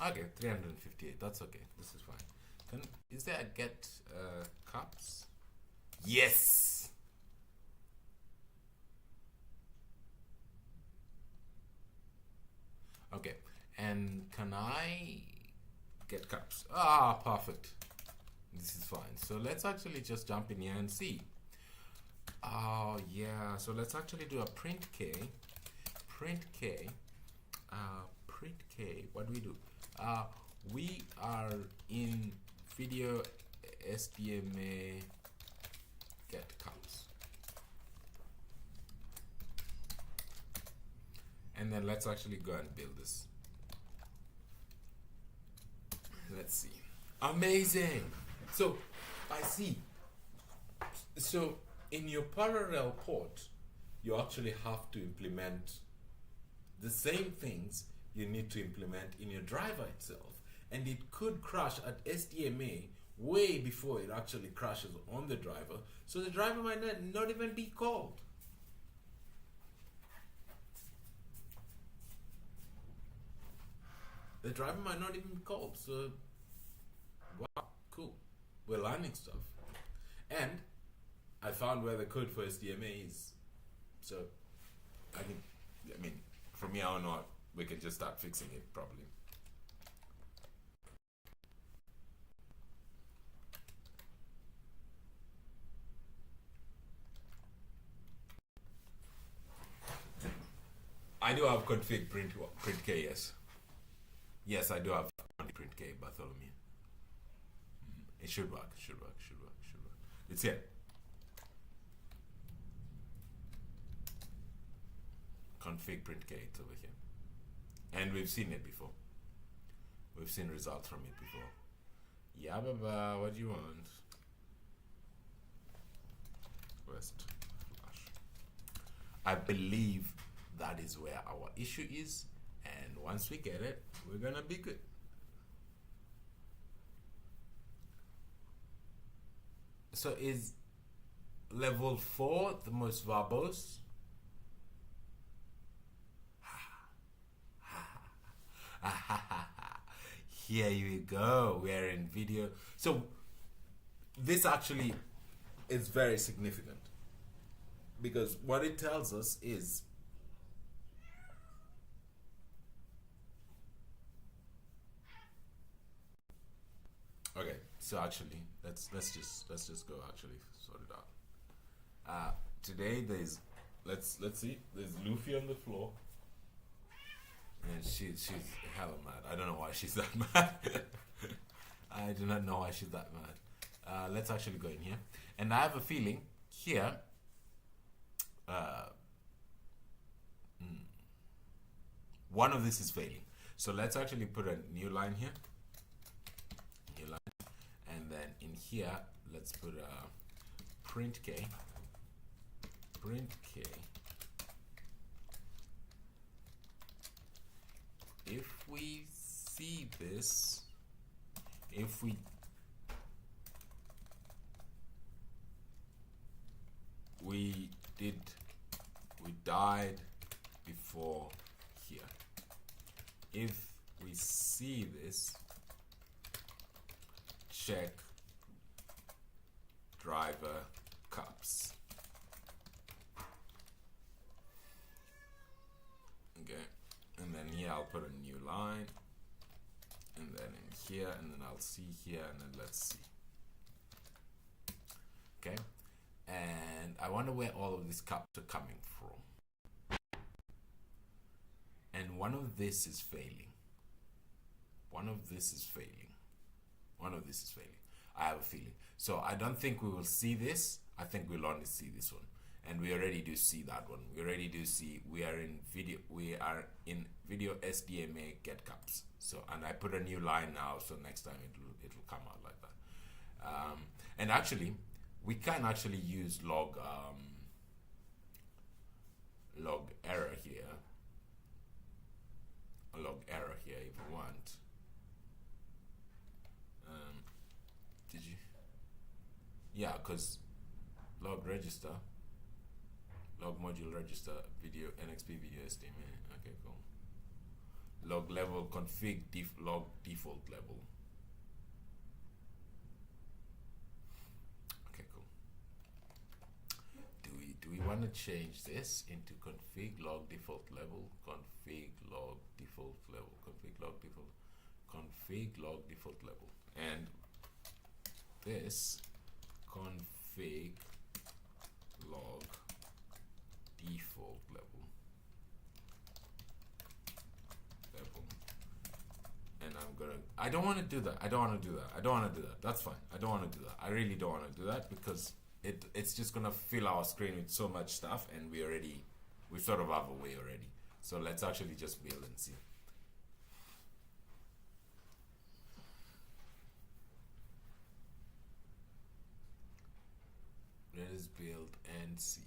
Okay, 358. That's okay. This is fine. Is there a get cups? Yes. Okay, and can I get cups? Ah, perfect. This is fine. So let's actually just jump in here and see. Oh yeah. So let's actually do a print K. Print K. Print K. What do we do? We are in video SDMA get cups. And then let's actually go and build this. Let's see. Amazing. So I see. So in your parallel port, you actually have to implement the same things you need to implement in your driver itself. And it could crash at SDMA way before it actually crashes on the driver. So the driver might not even be called. The driver might not even be called. So, wow, cool. We're learning stuff. And I found where the code for SDMA is. So, I mean, from here on out, we can just start fixing it probably. I do have config print K, yes. Yes, I do have print K, Bartholomew. It should work, should work. It's here. Config print K, it's over here. And we've seen it before. We've seen results from it before. Yeah, baba, what do you want? West flash. I believe that is where our issue is, and once we get it, we're gonna be good. So is level 4 the most verbose? Here you go, we're in video. So this actually is very significant, because what it tells us is okay. So actually, let's just go actually sort it out. Today there's let's see. There's Luffy on the floor, and she's hella mad. I don't know why she's that mad. I do not know why she's that mad. Let's actually go in here, and I have a feeling here. One of this is failing. So let's actually put a new line here. New line. And then in here, let's put a print K. Print K. If we see this, if we died before here. If we see this, check driver cups. Okay, and then here I'll put a new line, and then in here, and then I'll see here, and then let's see. Okay, and I wonder where all of these cups are coming from. And one of this is failing. One of this is failing. One of this is failing. I have a feeling. So I don't think we will see this. I think we'll only see this one. and we already do see that one. We already do see we are in video SDMA get cups. So, and I put a new line now, so next time it will come out like that. And actually, we can actually use log error here. A log error here if you want. Did you? Yeah, because log register, log module register, video NXP video SDMA. Okay, cool. Log level config log default level. Okay, cool. Do we want to change this into config log default level, config log default level, config log default, config log default level, and this config log default level, and I don't want to do that. I don't want to do that. That's fine. I don't want to do that. I really don't want to do that because it's just gonna fill our screen with so much stuff, and we sort of have a way already. So let's actually just build and see. Let us build and see.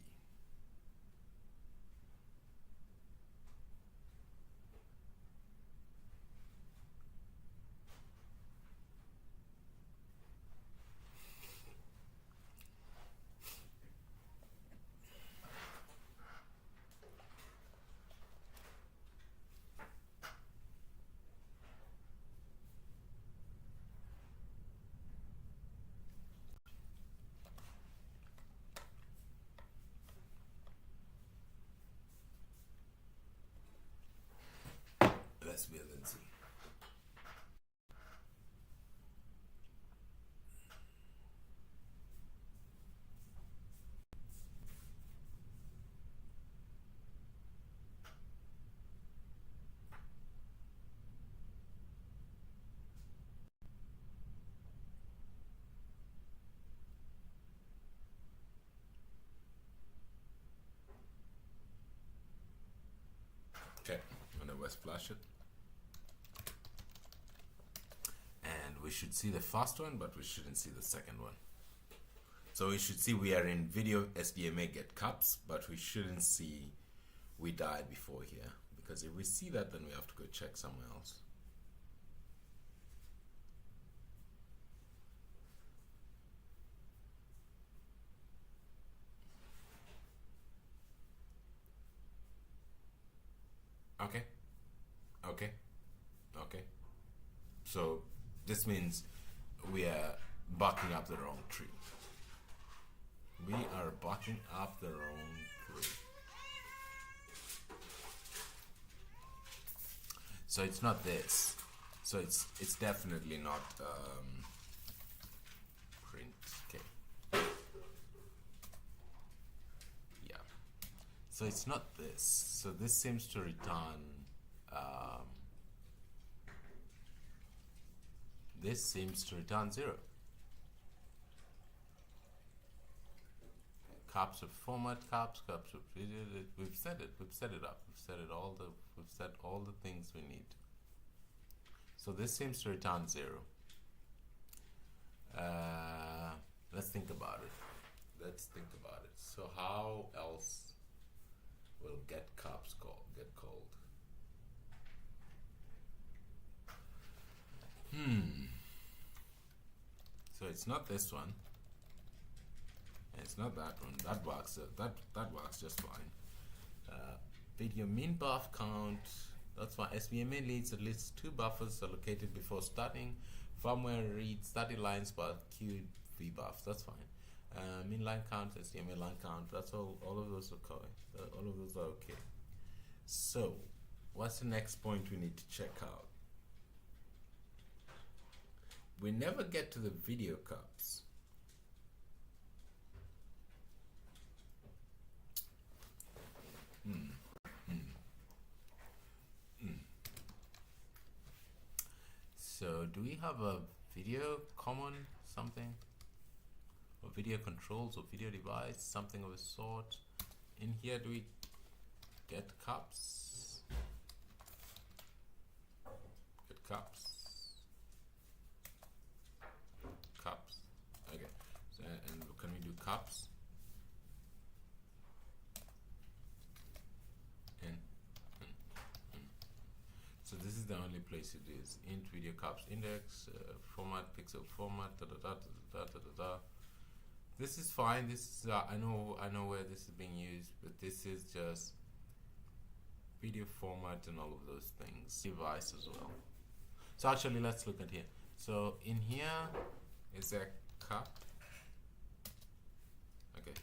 Let's build and see. Okay, I'm gonna splash it. We should see the first one, but we shouldn't see the second one. So we should see we are in video SDMA get cups, but we shouldn't see we died before here, because if we see that, then we have to go check somewhere else. Okay. So this means we are barking up the wrong tree. We are barking up the wrong tree. So it's not this. So it's definitely not print. Okay. Yeah. So it's not this. So this seems to return. This seems to return 0. Caps of format, caps of we've set it up. We've set all the things we need. So this seems to return 0. Let's think about it. So how else will get called? So it's not this one. It's not that one. That works. That works just fine. Video min buff count. That's fine. SDMA needs at least 2 buffers allocated before starting. Firmware reads 30 lines per queued vbuff. That's fine. Min line count, SDMA line count. That's all. All of those are okay. All of those are okay. So, what's the next point we need to check out? We never get to the video cups. So do we have a video common something? Or video controls or video device, something of a sort? in here do we get cups? Get cups. Cups. Okay. So, and can we do cups? So this is the only place it is. Int video cups index format pixel format da da da da da da da. This is fine. This is I know where this is being used, but this is just video format and all of those things. Device as well. So actually, let's look at here. So in here is a cup. Okay,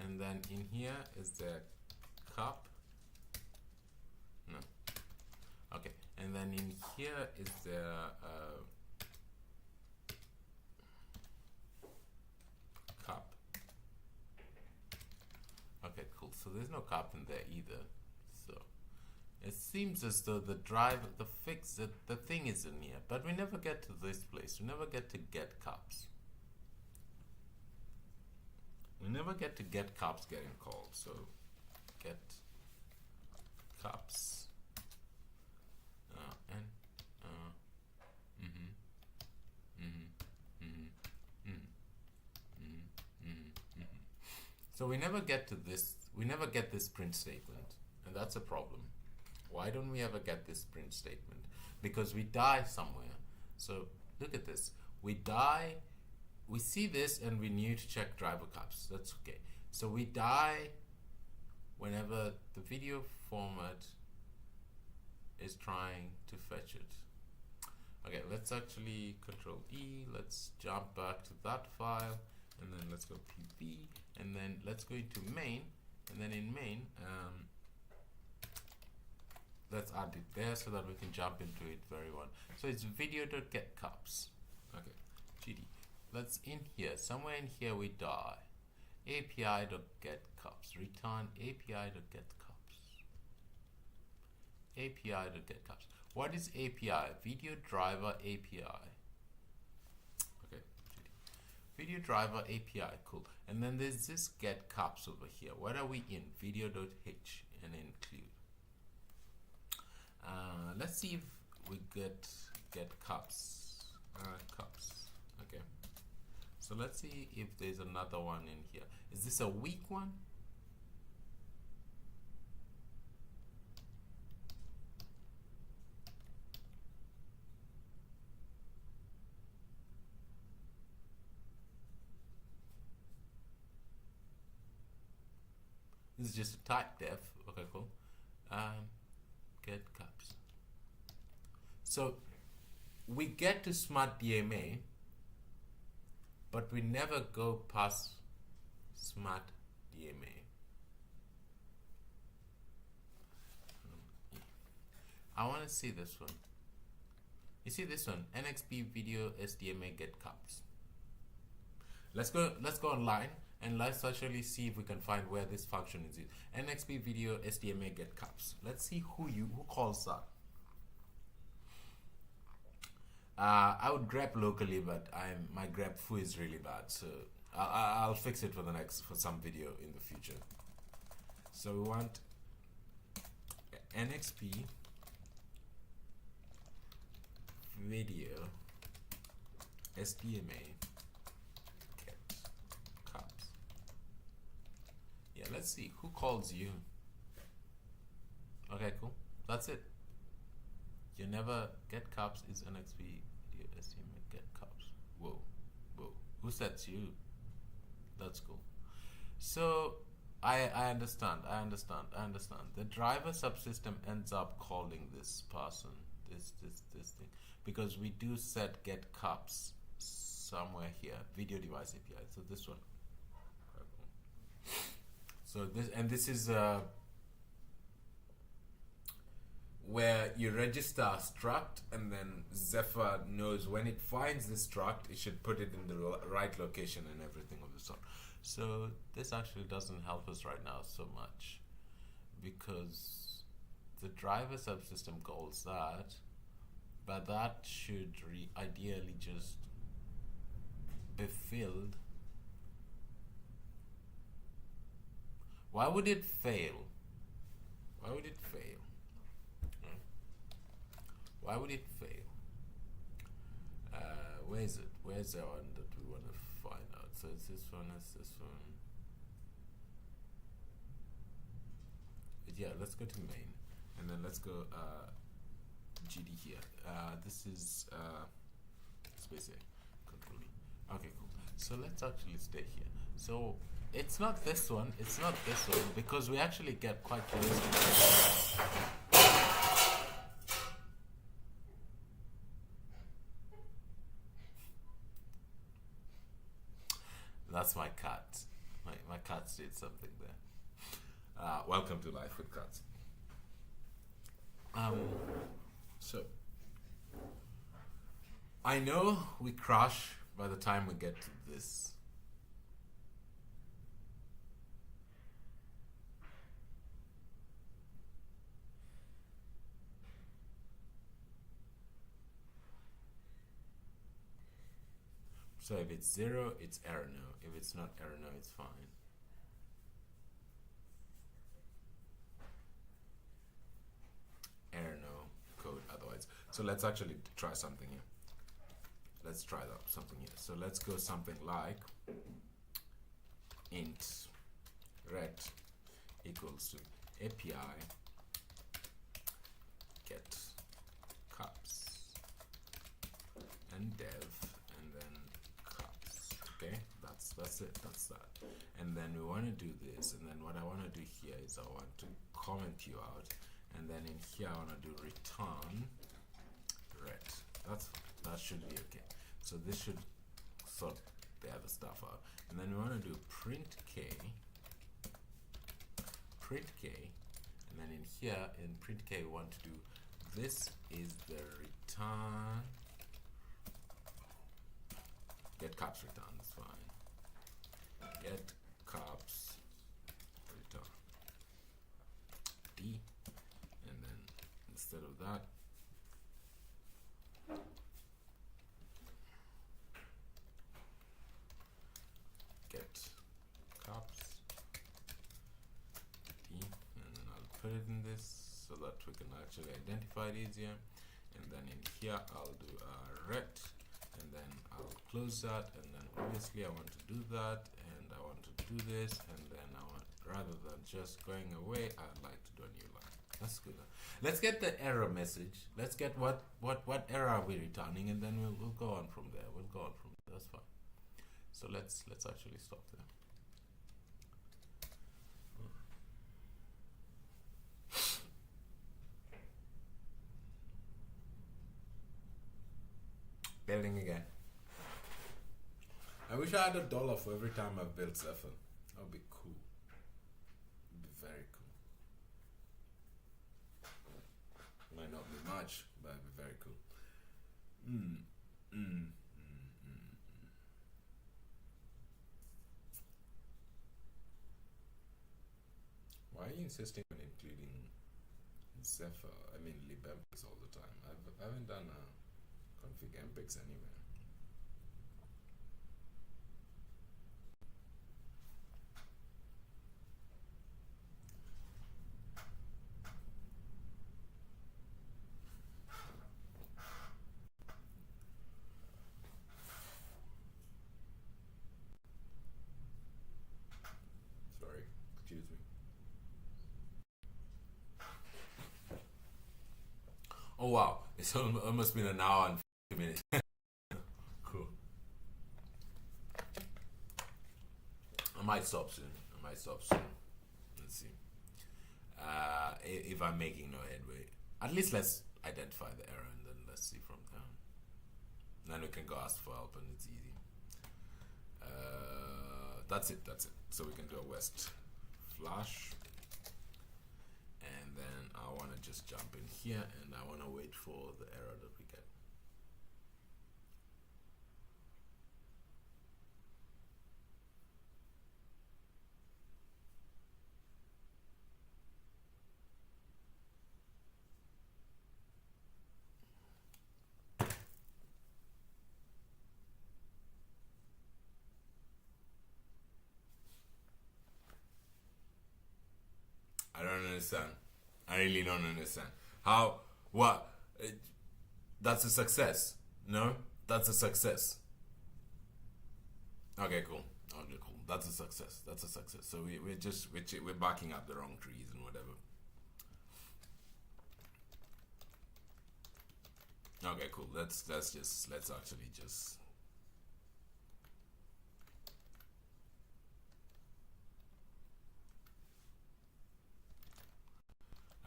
and then in here is the cup. No. Okay, and then in here is the cup. Okay, cool. So there's no cup in there either. So it seems as though the the thing is in here, but we never get to this place. We never get to get cups. We never get to get cups getting called. So get cups. So we never get to this. We never get this print statement, and that's a problem. Why don't we ever get this print statement? Because we die somewhere. So look at this. We die. We see this, and we need to check driver cups. That's okay. So we die whenever the video format is trying to fetch it. Okay, let's actually Control E. Let's jump back to that file, and then let's go PV, and then let's go into main, and then in main, let's add it there so that we can jump into it very well. So it's video.getCups. Okay, GD. Let's in here, somewhere in here we die. API.getCups. Return API.getCups. API.getCups. What is API? Video driver API. Okay. Video driver API. Cool. And then there's this get cups over here. What are we in? Video.h and include. Let's see if we get cups. Cups. Okay. So let's see if there's another one in here. Is this a weak one? This is just a type def. Okay, cool. Get cups. So we get to smart DMA, but we never go past smart DMA. I want to see this one. You see this one? NXP video SDMA get cups. Let's go online. And let's actually see if we can find where this function is. NXP video SDMA get cups. Let's see who calls that. I would grep locally, but my grep foo is really bad, so I'll fix it for some video in the future. So we want NXP video SDMA. Yeah, let's see who calls you. Okay, cool. That's it. You never get cups is NXP SDMA get cups. Whoa. Who sets you? That's cool. So I understand. The driver subsystem ends up calling this person, this thing, because we do set get cups somewhere here. Video device API. So this one. So this is where you register a struct, and then Zephyr knows when it finds the struct, it should put it in the right location and everything of the sort. So this actually doesn't help us right now so much, because the driver subsystem calls that, but that should ideally just be filled Why would it fail? Why would it fail? Why would it fail? Where is it? Where's the one that we want to find out? So it's this one, it's this one. But yeah, let's go to main. And then let's go GD here. This is space A, control E. Okay, cool. So let's actually stay here. So it's not this one, it's not this one, because we actually get quite close. That's my cat. My cat did something there. Welcome to Life with Cats. So I know we crash by the time we get to this. So if it's 0, it's error no. If it's not error no, it's fine. Error no code otherwise. So let's actually try something here. Let's try that something here. So let's go something like int ret equals to API get cups and dev and then cups. Okay, that's it. That's that. And then we want to do this. And then what I want to do here is I want to comment you out. And then in here I want to do return ret. That should be okay. So this should sort the other stuff out. And then we want to do print k, and then in here in print k we want to do this is the return get cups return. That's fine. Get cups return d, and then instead of that get cups d, and then I'll put it in this so that we can actually identify it easier. And then in here I'll do a ret, and then I'll close that, and then obviously I want to do that, and I want to do this, and then I want, rather than just going away, I'd like to do a new line. That's good. Let's get the error message. Let's get what error are we returning, and then we'll go on from there. We'll go on from there. That's fine. So let's actually stop there. Building again. I wish I had $1 for every time I've built Zephyr. That would be cool. It would be very cool. Might not be much, but it'd be very cool. Why are you insisting on including Zephyr? I mean libmpics all the time. I haven't done a config mpics anywhere. Sorry, excuse me. Oh wow, it's almost been an hour and 50 minutes. Cool. I might stop soon. Let's see. If I'm making no headway, at least let's identify the error and then let's see from there. And then we can go ask for help and it's easy. That's it. So we can do a west flash. And then I want to just jump in here and I want to wait for the error that we get. understand. I really don't understand. How? What? That's a success. No? That's a success. Okay, cool. Okay, cool. That's a success. That's a success. So we're backing up the wrong trees and whatever. Okay, cool. Let's actually just.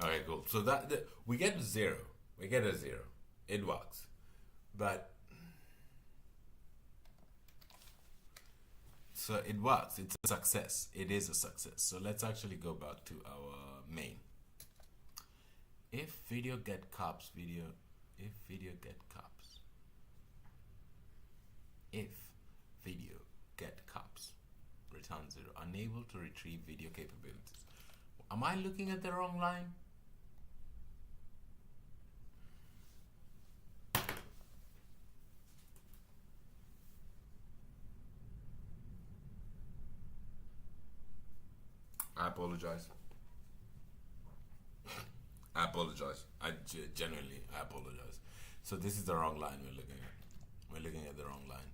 Okay, cool. So we get a 0. We get a 0. It works, but so it works. It's a success. It is a success. So let's actually go back to our main. If video get caps, if video get caps, if video get caps, return 0. Unable to retrieve video capabilities. Am I looking at the wrong line? I apologize. I apologize. Genuinely, I apologize. So this is the wrong line we're looking at. We're looking at the wrong line.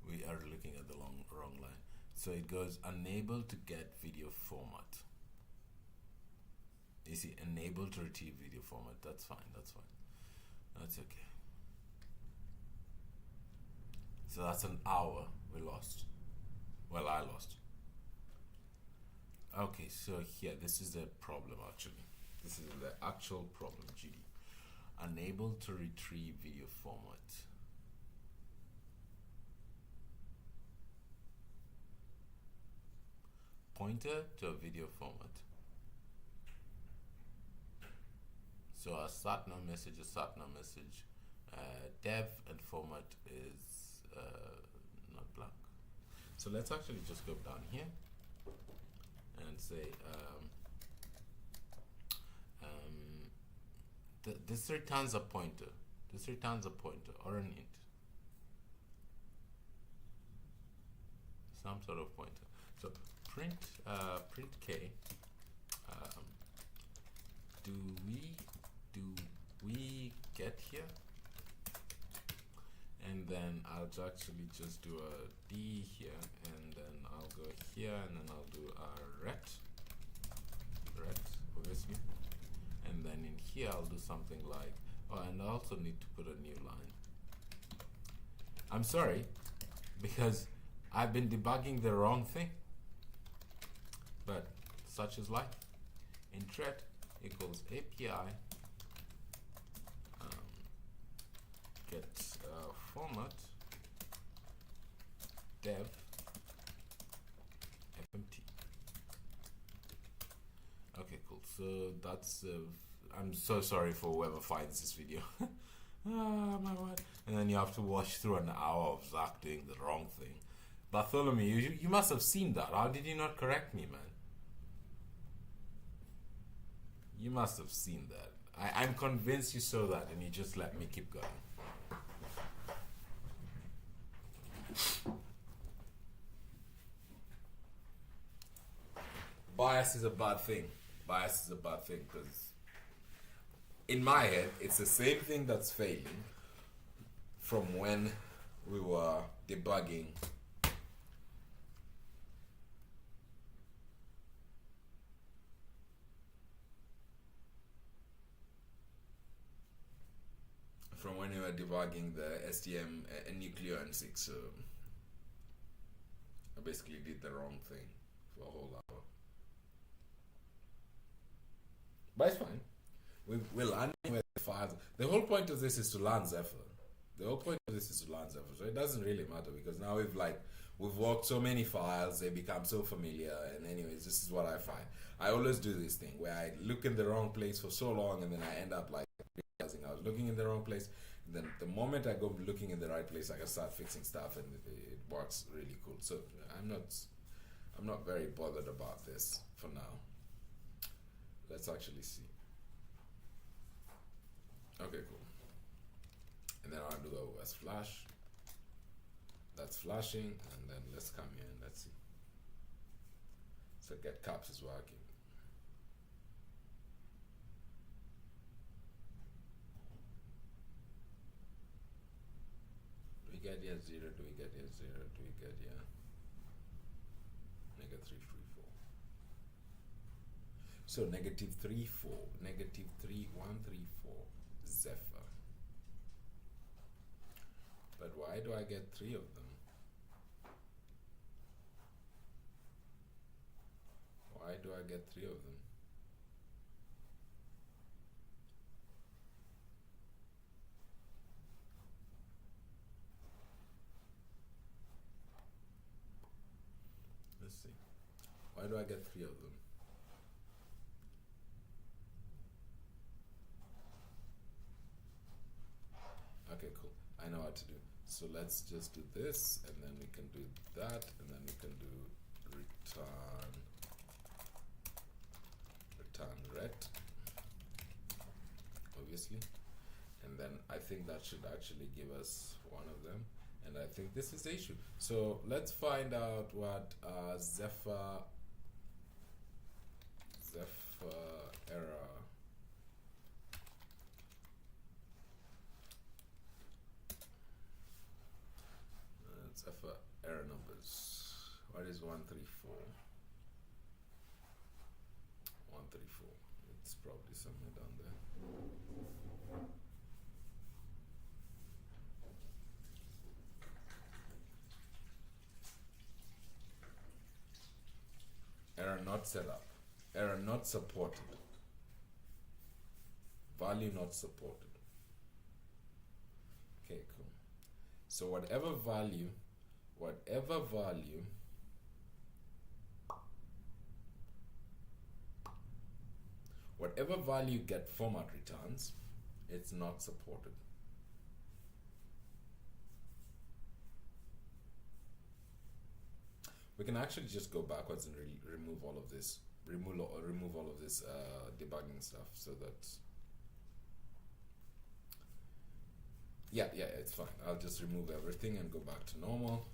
We are looking at the wrong line. So it goes unable to get video format. You see, unable to retrieve video format. That's fine. That's fine. That's okay. So that's an hour we lost. Well, I lost. Okay, so here, this is the problem actually. This is the actual problem, GD. Unable to retrieve video format. Pointer to a video format. So a SATNA message, dev and format is not blank. So let's actually just go down here and say this returns a pointer. This returns a pointer or an int. Some sort of pointer. So print k. Do we get here? And then I'll actually just do a D here, and then I'll go here, and then I'll do a ret obviously, and then in here I'll do something like, oh, and I also need to put a new line. I'm sorry, because I've been debugging the wrong thing, but such is life. Intret equals API get format dev fmt. Okay, cool. So that's I'm so sorry for whoever finds this video. Ah, my word. And then you have to watch through an hour of Zach doing the wrong thing. Bartholomew, you must have seen that. How did you not correct me, man? You must have seen that. I'm convinced you saw that and you just let me keep going. Bias is a bad thing. Bias is a bad thing because in my head, it's the same thing that's failing from when we were debugging the SDM nuclear N6. So I basically did the wrong thing for a whole hour. But it's fine. We're learning where the files. The whole point of this is to learn Zephyr. The whole point of this is to learn Zephyr. So it doesn't really matter because now we've worked so many files, they become so familiar. And anyways, this is what I find. I always do this thing where I look in the wrong place for so long and then I end up like realizing I was looking in the wrong place. And then the moment I go looking in the right place, I can start fixing stuff and it works really cool. So I'm not very bothered about this for now. Let's actually see. Okay, cool. And then I'll do a OS flash. That's flashing, and then let's come here and let's see. So get caps is working. get here 0? Do we get here 0? Do we get here negative 3, 3, 4? So negative 3, 4, negative 3, 1, 3, 4, Zephyr. But why do I get 3 of them? Why do I get 3 of them? Let's see. Why do I get 3 of them? Okay, cool. I know what to do. So let's just do this, and then we can do that, and then we can do return ret, obviously. And then I think that should actually give us one of them. And I think this is the issue. So let's find out what Zephyr error. Zephyr error numbers. What is 134? 134. It's probably somewhere down there. Error not set up. Error not supported. Value not supported. Okay, cool. So whatever value get format returns, it's not supported. We can actually just go backwards and remove all of this, remove all of this debugging stuff, so that yeah, it's fine. I'll just remove everything and go back to normal.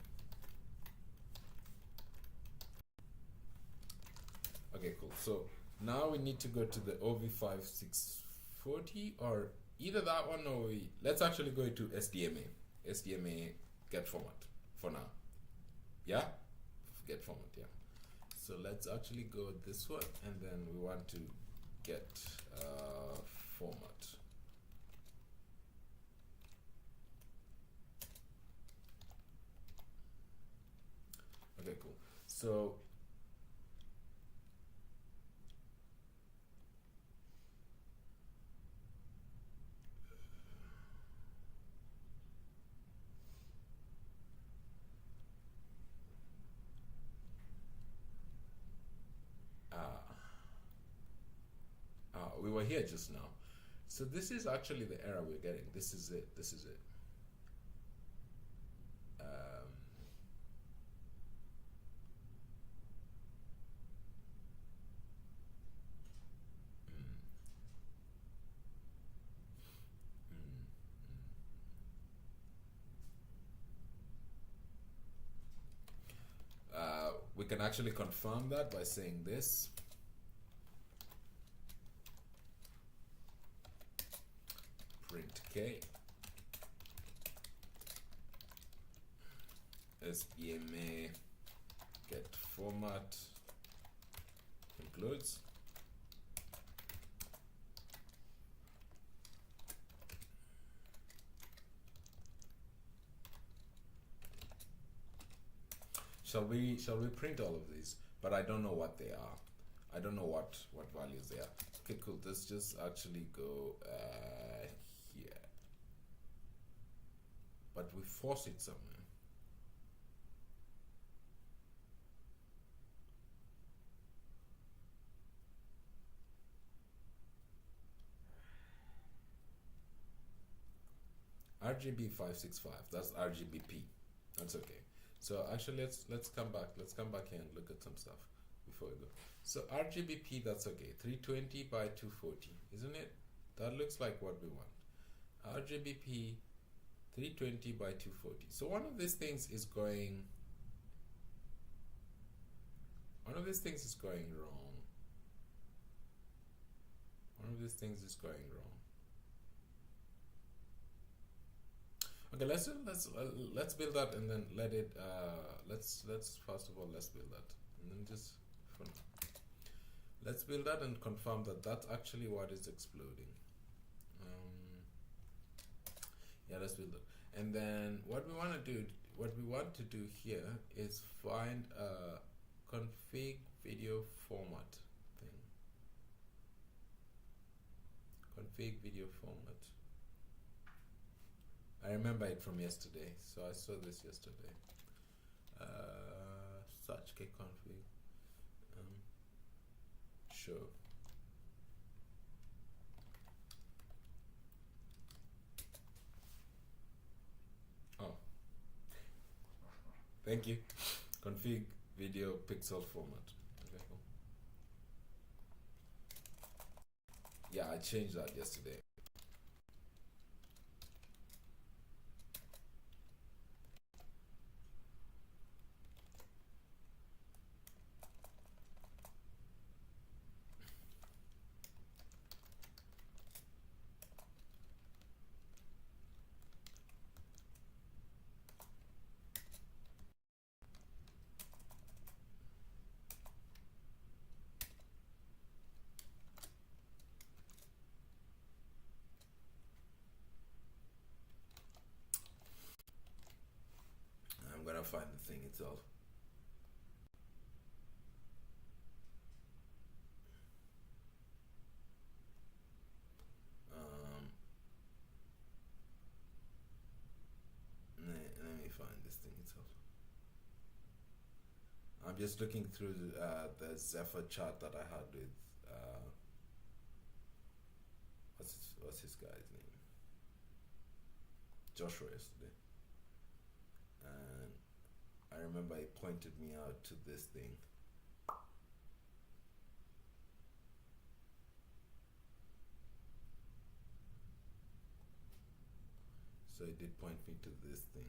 Okay, cool. So now we need to go to the OV5640, or either that one, or let's actually go to SDMA. SDMA get format for now. Yeah? Get format, yeah. So let's actually go this one, and then we want to get format. Okay, cool. So we were here just now. So this is actually the error we're getting. This is it. This is it. We can actually confirm that by saying this. Print K SDMA get format includes Shall we print all of these? But I don't know what they are. I don't know what values they are. Okay, cool. Let's just actually go here. But we force it somewhere. RGB 565. That's RGBP. That's okay. So actually, let's come back. Let's come back here and look at some stuff before we go. So RGBP, that's okay. 320 by 240, isn't it? That looks like what we want. RGBP 320 by 240. So one of these things is going. One of these things is going wrong. One of these things is going wrong. Okay, let's build that and then let it. Let's first of all let's build that and then just for now. Let's build that and confirm that that's actually what is exploding. Yeah, let's build it. And then what we want to do here is find a config video format thing. Config video format. I remember it from yesterday, so I saw this yesterday. Such kconfig. Sure. Oh, thank you. Config video pixel format. Okay, cool. Yeah, I changed that yesterday. I'm gonna find the thing itself. Let me find this thing itself. I'm just looking through the Zephyr chat that I had with what's his guy's name? Joshua yesterday. And I remember he pointed me out to this thing. So he did point me to this thing.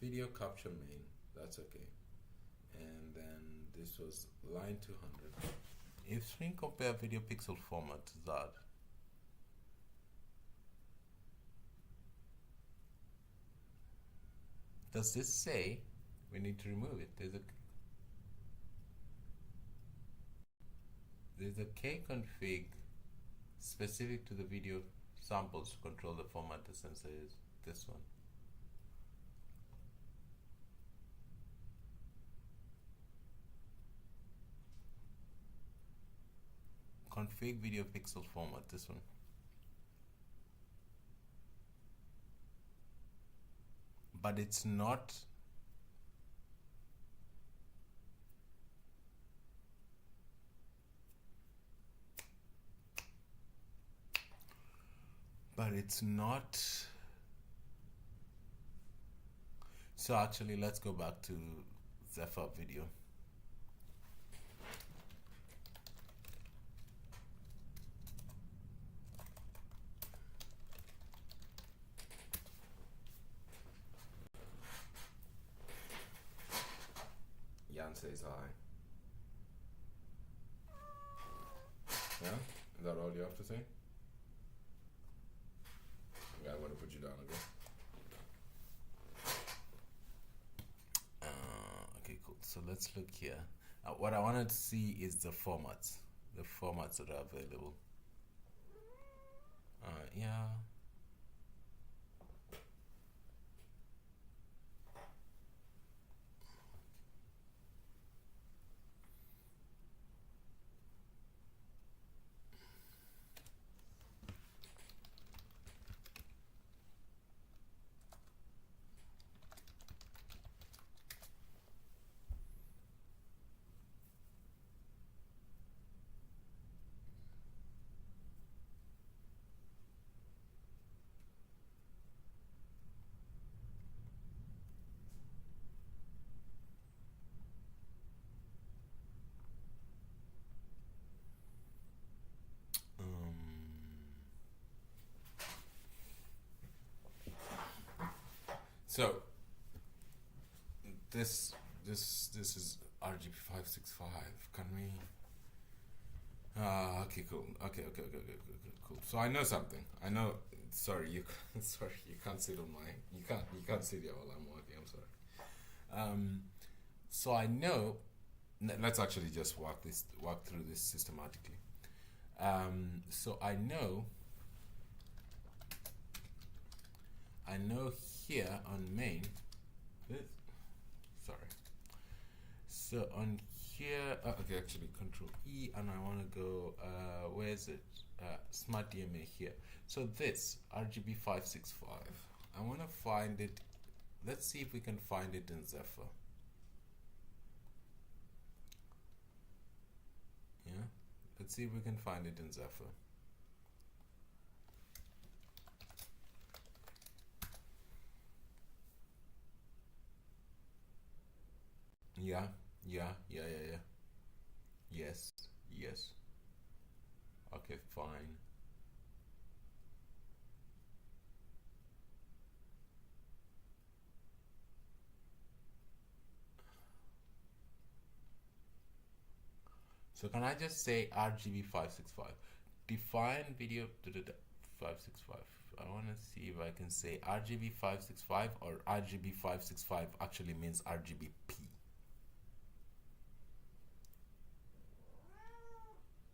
Video capture main, that's okay. And then this was line 200. If screen compare video pixel format to that, does this say we need to remove it? There's a kconfig specific to the video samples to control the format the sensor is. This one. Config video pixel format, this one. But it's not. But it's not. So actually, let's go back to Zephyr video. Jan says hi. Yeah? Is that all you have to say? Okay, I'm gonna put you down again. Okay, cool. So let's look here. What I wanted to see is the formats that are available. Yeah. So this is RGB 565. Can we? Okay, cool. Okay, cool. So I know something. I know. Sorry, you. Sorry, you can't sit on my. You can't sit here while I'm working. I'm sorry. So I know. Let's actually just walk through this systematically. So I know here on main. Sorry. So on here, okay, actually Control E, and I want to go. Where is it? Smart DMA here. So this RGB 565. I want to find it. Let's see if we can find it in Zephyr. Yeah, let's see if we can find it in Zephyr. Yeah. Yes. Okay, fine. So can I just say RGB 565? Define video 565. I want to see if I can say RGB 565 or RGB 565 actually means RGBP.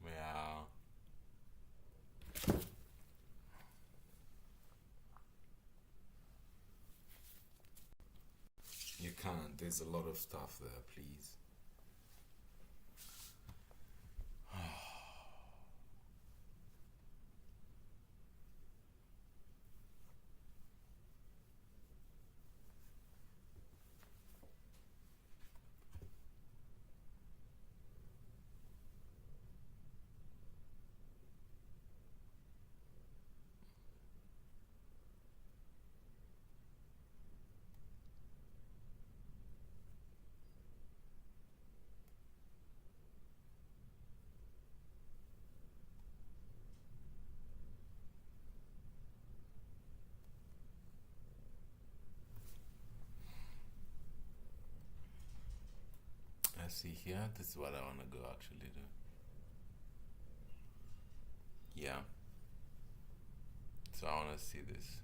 Yeah. You can't. There's a lot of stuff there, please. Let's see here. This is what I want to go actually do. Yeah. So I want to see this.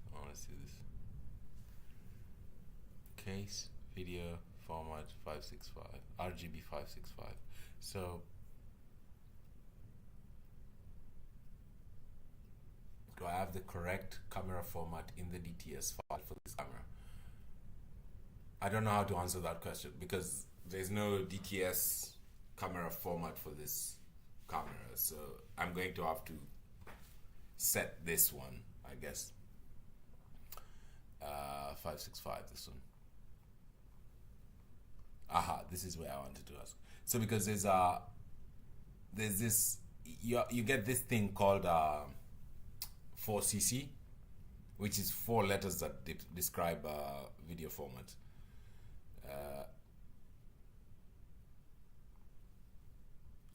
Case video format 565 RGB 565. So do I have the correct camera format in the DTS file for this camera? I don't know how to answer that question because there's no DTS camera format for this camera, so I'm going to have to set this one, I guess. 565, this one. Aha, this is where I wanted to ask. So because there's this, you get this thing called 4cc, which is 4 letters that describe video format.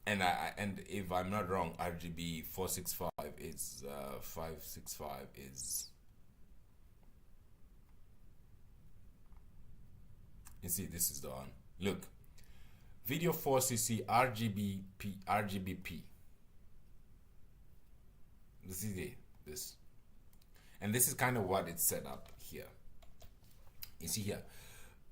And if I'm not wrong, RGB 465 is 565 is. You see, this is the one. Look, video 4cc RGBP. This is it. This, and this is kind of what it's set up here. You see here.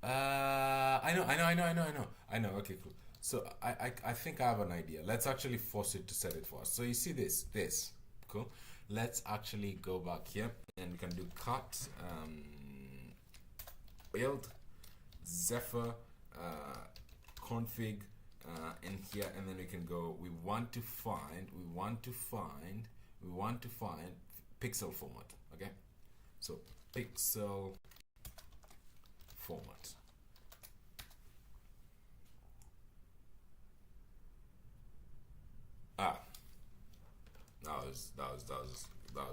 I know. Okay, cool. So I think I have an idea. Let's actually force it to set it for us. So you see this, cool. Let's actually go back here and we can do cut, build, Zephyr, config, in here, and then we can go. We want to find pixel format. Okay, so pixel format. That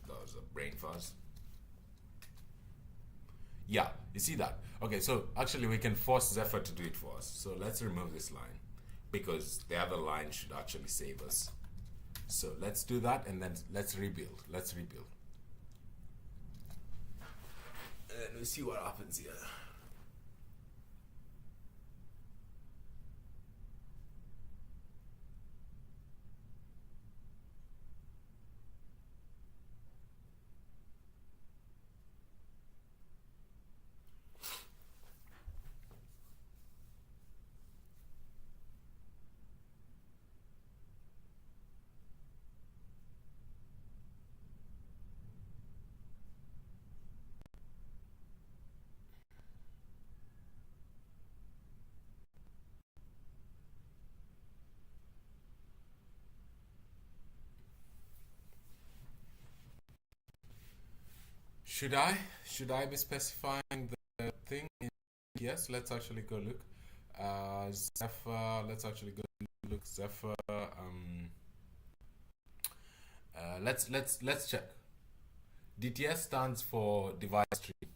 was a brain fuzz. Yeah, you see that? Okay, so actually we can force Zephyr to do it for us. So let's remove this line because the other line should actually save us. So let's do that and then let's rebuild. And we see what happens here. Should I be specifying the thing? Yes, let's actually go look. Zephyr, let's actually go look. Zephyr. Let's check. DTS stands for device tree.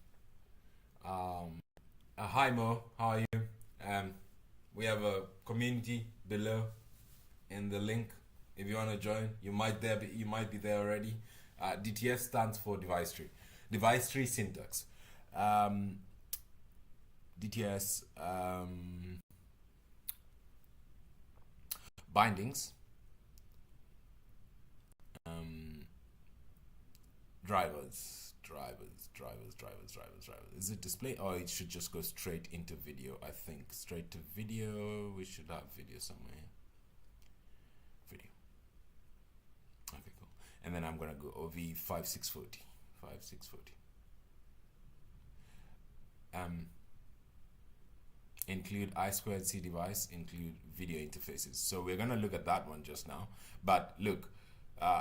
Hi Mo, how are you? We have a community below in the link. If you want to join, you might be there already. DTS stands for device tree. Device tree syntax. DTS bindings. Drivers. Is it display or it should just go straight into video? I think straight to video. We should have video somewhere. Video. Okay, cool. And then I'm gonna go OV5640. 5640. Include I2C device, include video interfaces. So we're gonna look at that one just now. But look,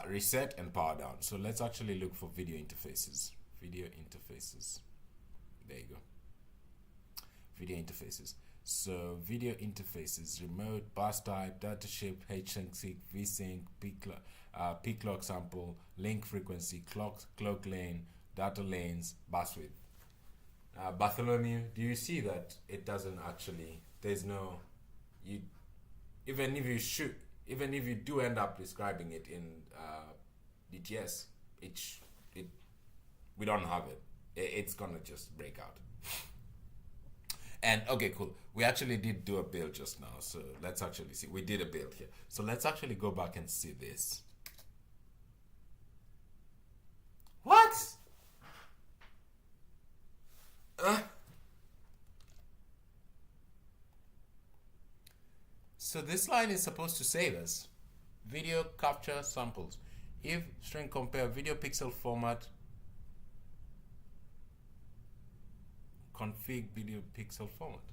reset and power down. So let's actually look for video interfaces. Video interfaces. There you go. Video interfaces. So video interfaces: remote, bus type, data ship, HSync, vsync, peak clock sample, link frequency, clock lane, data lanes, bus width. Bartholomew, do you see that it doesn't actually? There's no. Even if you do end up describing it in DTS, we don't have it. It's gonna just break out. And okay, cool. We actually did do a build just now, so let's actually see. We did a build here, so let's actually go back and see this. What? So this line is supposed to save us. Video capture samples. If string compare video pixel format, config video pixel format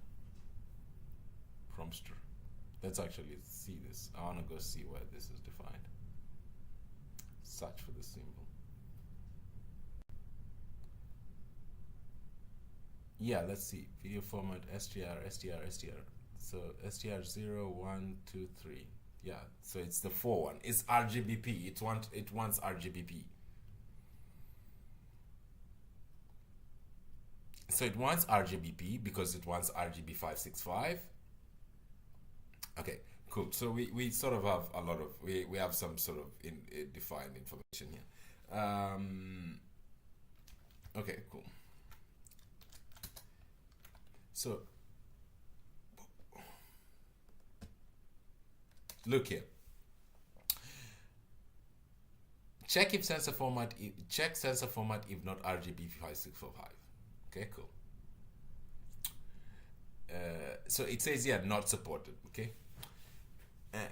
from str. Let's actually see this. I want to go see where this is defined. Search for the symbol. Yeah, let's see. Video format str. So str 0, 1, 2, 3. Yeah, so it's the 4 one. It's RGBP. It wants RGBP. So it wants RGBP because it wants RGB 565. Okay, cool. So we sort of have a lot of we have some sort of defined information here. Okay, cool. So look here. Check if sensor format. Check sensor format if not RGB 5645. Okay, cool. So it says here not supported. Okay.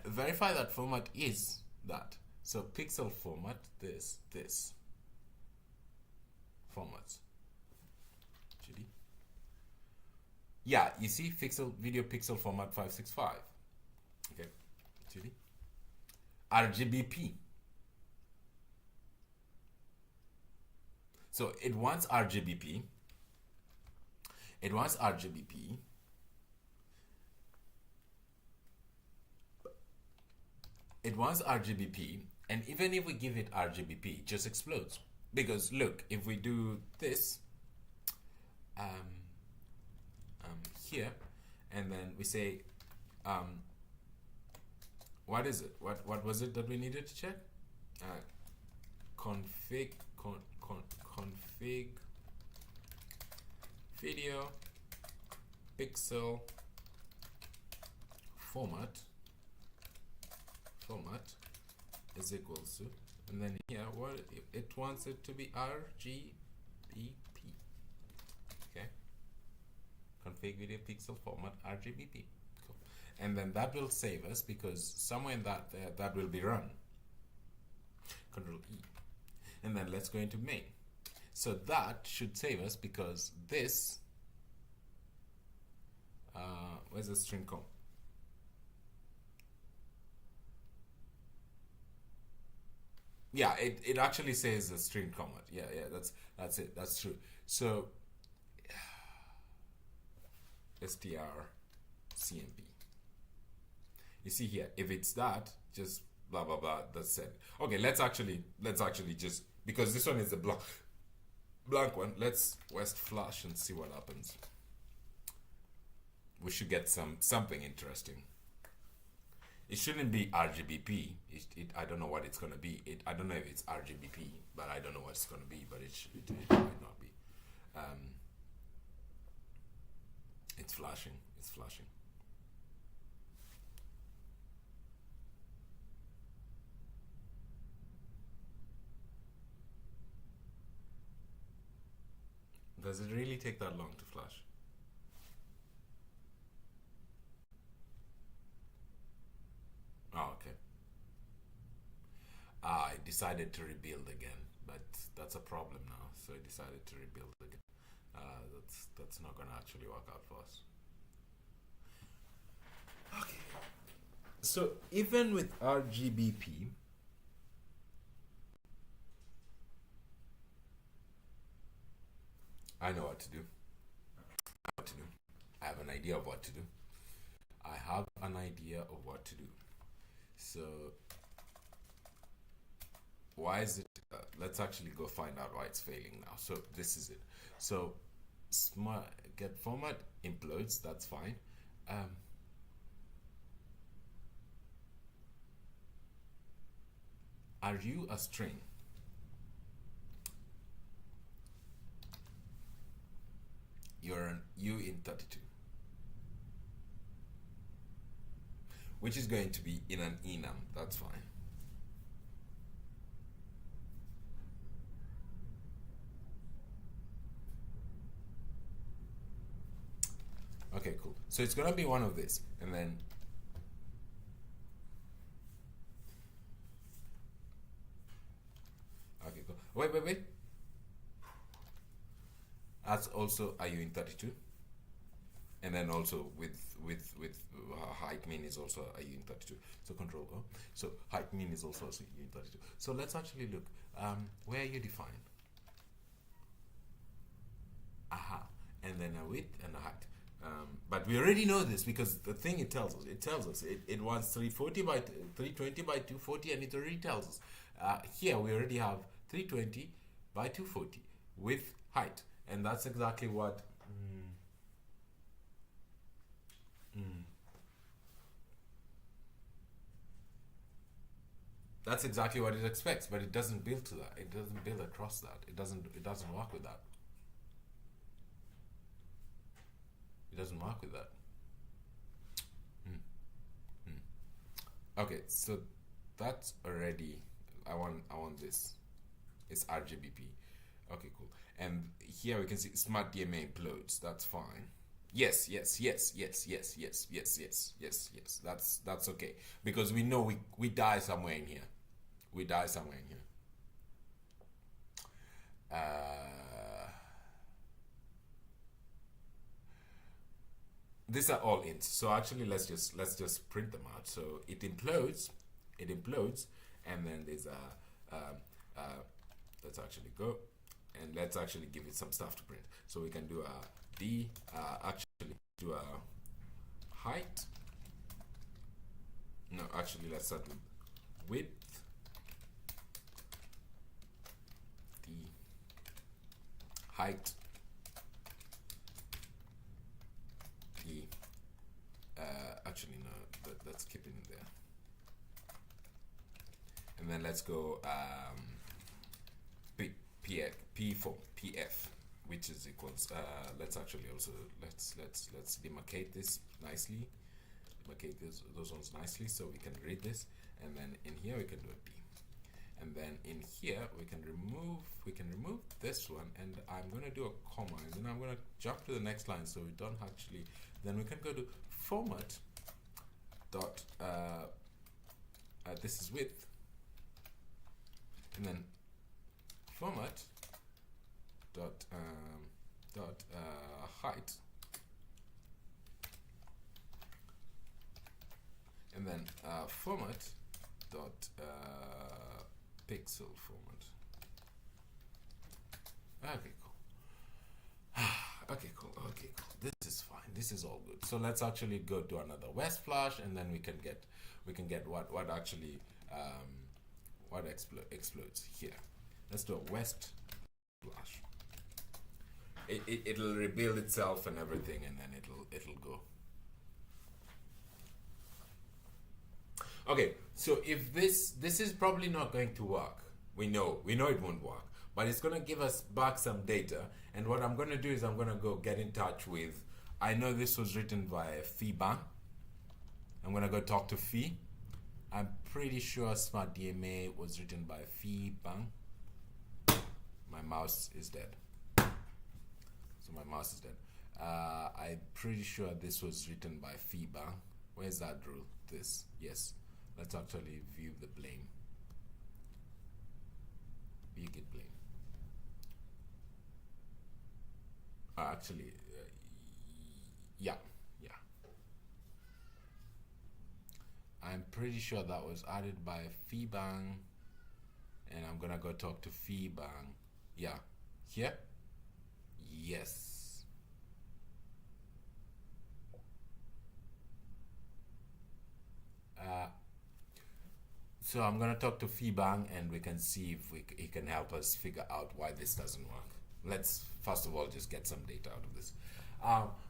Verify that format is that. So pixel format this formats. GD. Yeah, you see video pixel format 565. Okay. GD. RGBP. So it wants RGBP. It wants RGBP. It wants RGBP, and even if we give it RGBP, it just explodes. Because look, if we do this here, and then we say, what is it? What was it that we needed to check? Config video pixel format is equals to, and then here what it wants it to be RGBP. Okay, config video pixel format RGBP. Cool. And then that will save us because somewhere in that will be run. Control E, and then let's go into main. So that should save us because this where's the string com? Yeah, it actually says a string comment. Yeah, that's it. That's true. So strcmp. You see here, if it's that, just blah blah blah. That's it. Okay, let's actually just, because this one is a blank one. Let's west flash and see what happens. We should get something interesting. It shouldn't be RGBP. I don't know what it's gonna be. I don't know if it's RGBP, but I don't know what it's gonna be. But it might not be. It's flashing. It's flashing. Does it really take that long to flash? Oh, okay. I decided to rebuild again, but that's a problem now. So I decided to rebuild again. That's not gonna actually work out for us. Okay. So even with RGBP, I know what to do. I have an idea of what to do. I have an idea of what to do. So why is it? Let's actually go find out why it's failing now. So this is it. So smart get format implodes. That's fine. Are you a string? You're an U in 32, which is going to be in an enum. That's fine. Okay, cool. So it's gonna be one of this, and then okay, cool. Wait. That's also are you in 32, and then also with height mean is also are you in 32. So control O. So height mean is also you in 32. So let's actually look. Where are you defined? Aha, and then a width and a height. But we already know this because the thing it tells us it wants 340 by 320 by 240, and it already tells us. Here we already have 320 by 240 with height, and that's exactly what. That's exactly what it expects, but it doesn't build to that. It doesn't build across that. It doesn't work with that. It doesn't work with that. Okay, so that's already. I want this. It's RGBP. Okay, cool. And here we can see smart DMA implodes. That's fine. Yes. That's okay, because we know we die somewhere in here. We die somewhere in here. These are all ints. So actually, let's just print them out. So it implodes, and then there's let's actually go, and let's actually give it some stuff to print. So we can do a actually do a height. No, actually, let's start with width, the height, the actually no, let's keep it in there, and then let's go pf, which is equals let's actually also let's demarcate this nicely, demarcate those ones nicely so we can read this, and then in here we can do a p, and then in here we can remove this one, and I'm gonna do a comma, and then I'm gonna jump to the next line so we don't actually, then we can go to format dot this is width, and then format dot height, and then format dot pixel format. Okay, cool. Okay, cool. Okay, cool. This is fine. This is all good. So let's actually go to another west flash, and then we can get what actually explodes here. Let's do a west flash. It'll rebuild itself and everything, and then it'll go. Okay, so if this is probably not going to work. We know it won't work, but it's gonna give us back some data. And what I'm gonna do is I'm gonna go get in touch with. I know this was written by FRDM. I'm gonna go talk to Fee. I'm pretty sure Smart DMA was written by FRDM. My mouse is dead. So my mouse is dead. I'm pretty sure this was written by FRDM. Where's that rule? This. Yes. Let's actually view the blame. View git blame. Actually, yeah. I'm pretty sure that was added by FRDM, and I'm gonna go talk to FRDM. Yeah, here. Yes. So I'm gonna talk to FRDM, and we can see if he can help us figure out why this doesn't work. Let's first of all just get some data out of this.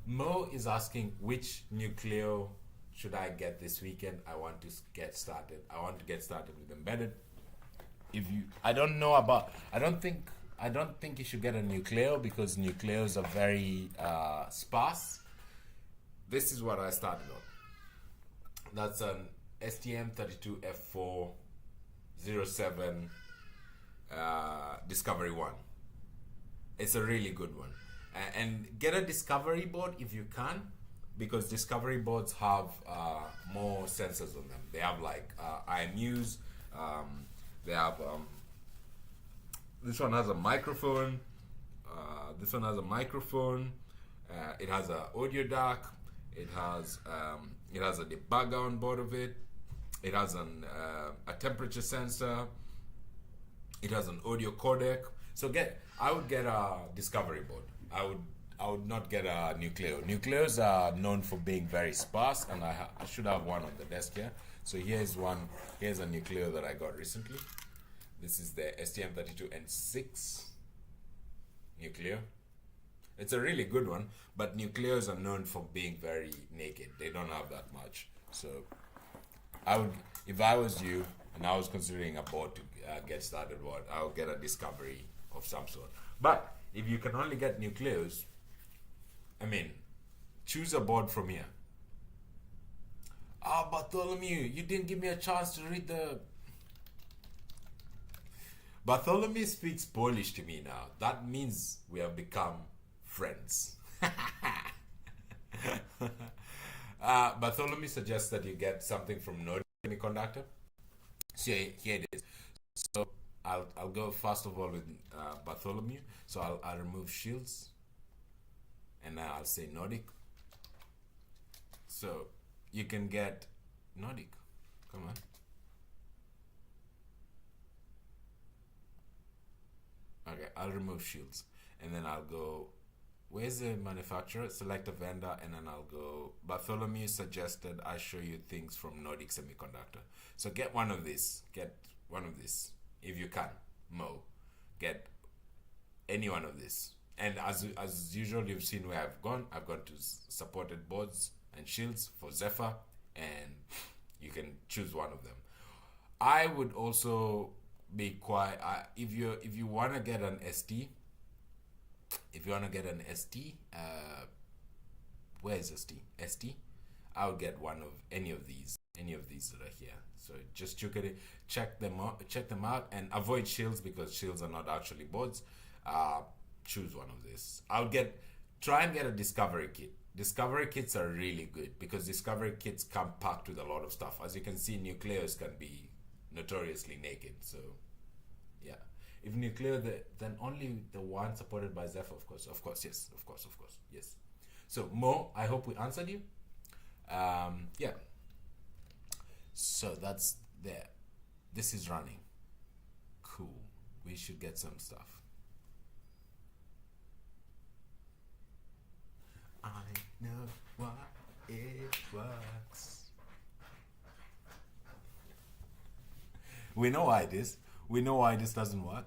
Mo is asking which Nucleo should I get this weekend. I want to get started. I want to get started with embedded. I don't think you should get a Nucleo because Nucleos are very sparse. This is what I started on. That's an STM32F407 Discovery 1. It's a really good one. And get a discovery board if you can, because discovery boards have more sensors on them. They have like IMUs. They have this one has a microphone. This one has a microphone. It has an audio DAC. It has a debugger on board of it. It has a temperature sensor. It has an audio codec. So I would get a discovery board. I would not get a Nucleo. Nucleos are known for being very sparse, and I should have one on the desk here. So here's one. Here's a Nucleo that I got recently. This is the STM32N6 Nucleo. It's a really good one, but Nucleos are known for being very naked. They don't have that much. So if I was you and I was considering a board to get started, I would get a discovery of some sort. But if you can only get Nucleos, choose a board from here. Bartholomew, you didn't give me a chance to read the... Bartholomew speaks Polish to me now. That means we have become friends. Bartholomew suggests that you get something from Nordic Semiconductor. So here it is. So I'll go first of all with Bartholomew. So I'll remove shields, and then I'll say Nordic. So you can get Nordic. Come on. Okay, I'll remove shields, and then I'll go. Where's the manufacturer? Select a vendor, and then I'll go. Bartholomew suggested I show you things from Nordic Semiconductor. So get one of these. Get one of these if you can. Mo, get any one of these. And as usual, you've seen where I've gone. I've gone to supported boards and shields for Zephyr, and you can choose one of them. I would also be quite if you want to get an ST. If you want to get an ST, where is ST? ST, I would get one of any of these that are here. So just check them out, and avoid shields because shields are not actually boards. Choose one of these. Try and get a discovery kit. Discovery kits are really good because discovery kits come packed with a lot of stuff. As you can see, Nucleos can be notoriously naked. So yeah. If Nucleo, then only the one supported by Zephyr, of course, yes. So Mo, I hope we answered you. Yeah. So that's there. This is running. Cool. We should get some stuff. I know why it works. We know why it is. We know why this doesn't work.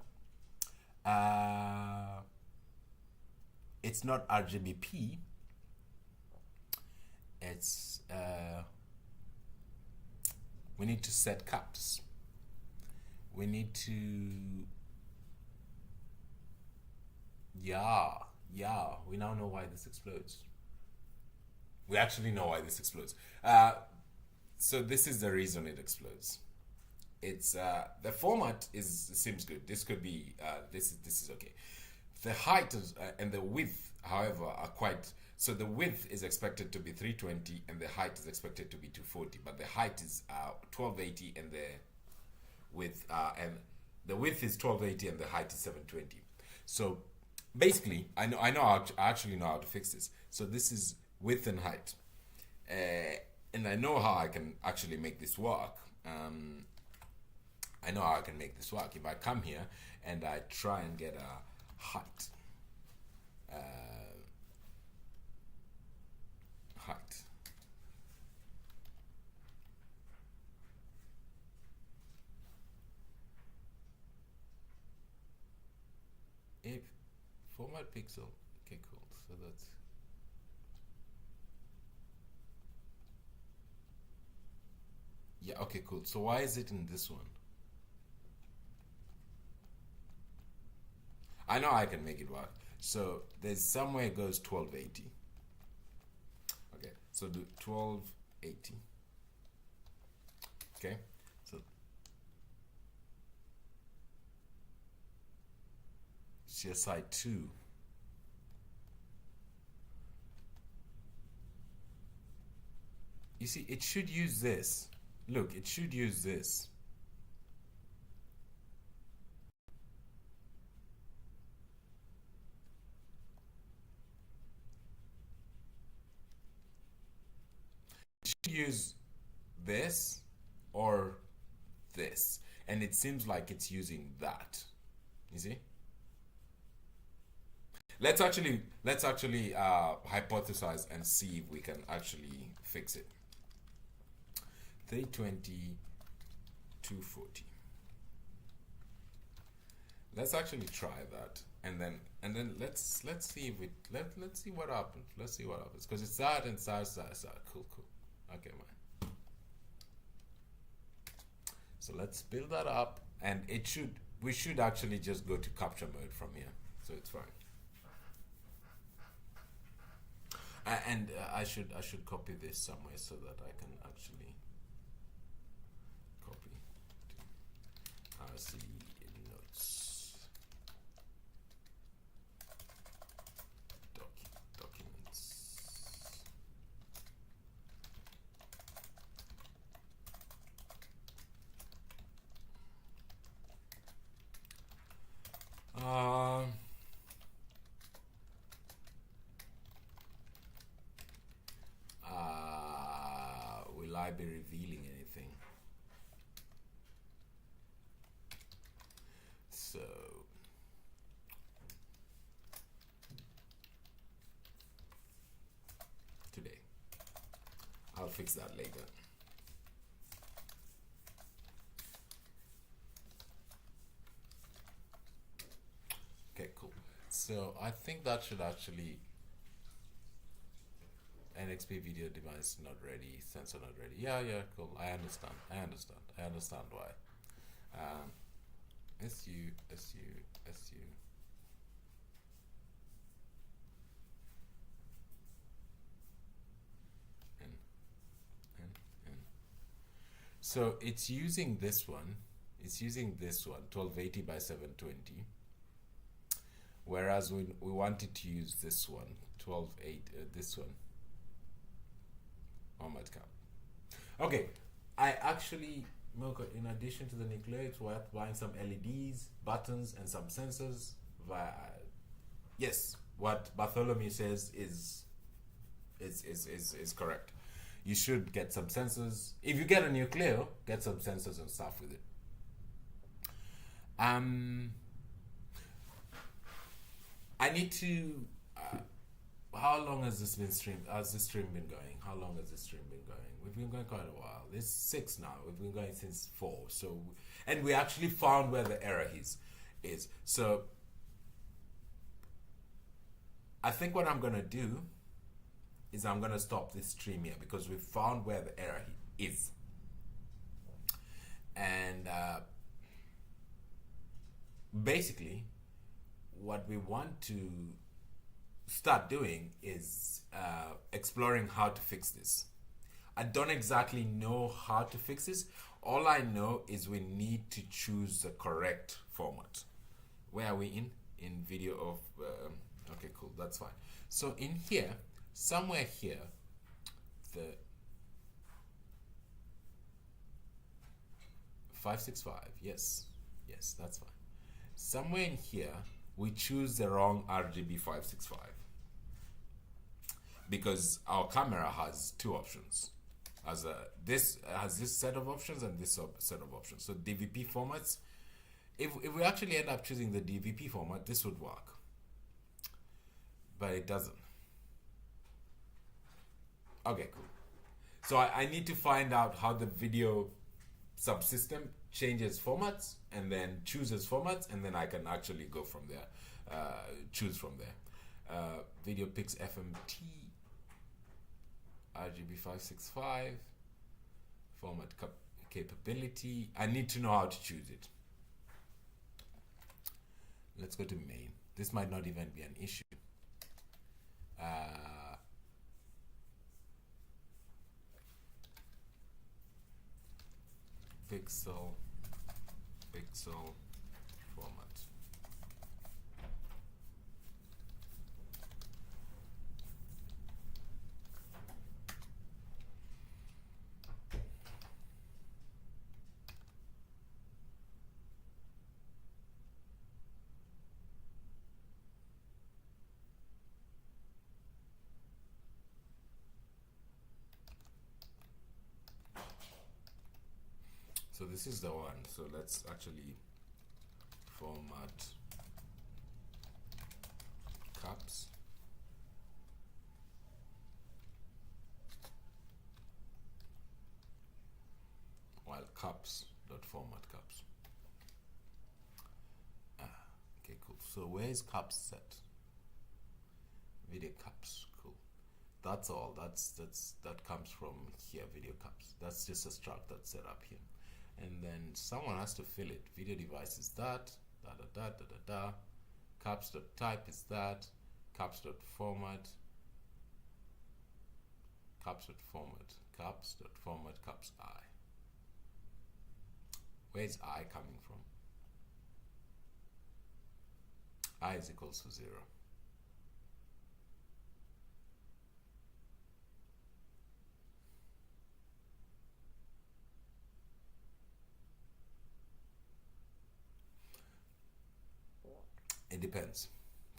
It's not RGBP. It's we need to set caps. We need to we now know why this explodes. We actually know why this explodes. So this is the reason it explodes. It's the format seems good. This could be this is okay. The height and the width, however, are quite. So the width is expected to be 320 and the height is expected to be 240. But the height is 1280 and the width is 1280 and the height is 720. So basically, I actually know how to fix this. So this is width and height, and I know how I can actually make this work. I know how I can make this work. If I come here and I try and get a height, if format pixel, okay, cool. So that's okay, cool. So why is it in this one? I know I can make it work. So there's somewhere it goes 1280. Okay, so do 1280. Okay, so CSI 2. You see, it should use this. Look, it should use this. Use this or this, and it seems like it's using that. You see, let's actually hypothesize and see if we can actually fix it. 320 240. Let's actually try that, and then let's see if let's see what happens. Let's see what happens, because it's that and that. Cool. Okay, man. So let's build that up, and we should actually just go to capture mode from here, so it's fine. And I should copy this somewhere so that I can actually copy to RC notes documents. Will I be revealing anything? So today, I'll fix that later. Okay, cool. So I think that should actually NXP video device not ready, sensor not ready. Yeah, cool. I understand why. SU. N. So it's using this one. It's using this one, 1280 by 720. Whereas we wanted to use this one, 1280, this one. On my cap. Okay, I actually, Milko, in addition to the nuclear, it's worth buying some LEDs, buttons, and some sensors. Yes, what Bartholomew says is correct. You should get some sensors. If you get a nuclear, get some sensors and stuff with it. I need to. How long has this been streamed? Has this stream been going? How long has this stream been going? We've been going quite a while. It's 6 now. We've been going since 4. So, and we actually found where the error is. So, I think what I'm gonna do is I'm gonna stop this stream here because we found where the error is. And basically, what we want to start doing is exploring how to fix this. I don't exactly know how to fix this. All I know is we need to choose the correct format. Where are we in? In video of, okay, cool, that's fine. So in here, somewhere here, the 565, yes, that's fine. Somewhere in here, we choose the wrong RGB 565 because our camera has 2 options. This has this set of options and this set of options. So DVP formats, if we actually end up choosing the DVP format, this would work, but it doesn't. Okay, cool. So I need to find out how the video subsystem changes formats and then chooses formats, and then I can actually go from there, choose from there. Video picks FMT, RGB 565, format capability. I need to know how to choose it. Let's go to main. This might not even be an issue. Pixel format. So this is the one. So let's actually format caps. While caps.format caps. Okay, cool. So where is caps set? Video caps, cool. That's all. That comes from here. Video caps. That's just a struct that's set up here. And then someone has to fill it. Video device is that, caps.type is that, caps.format, caps I. Where's I coming from? I is equals to 0. It depends.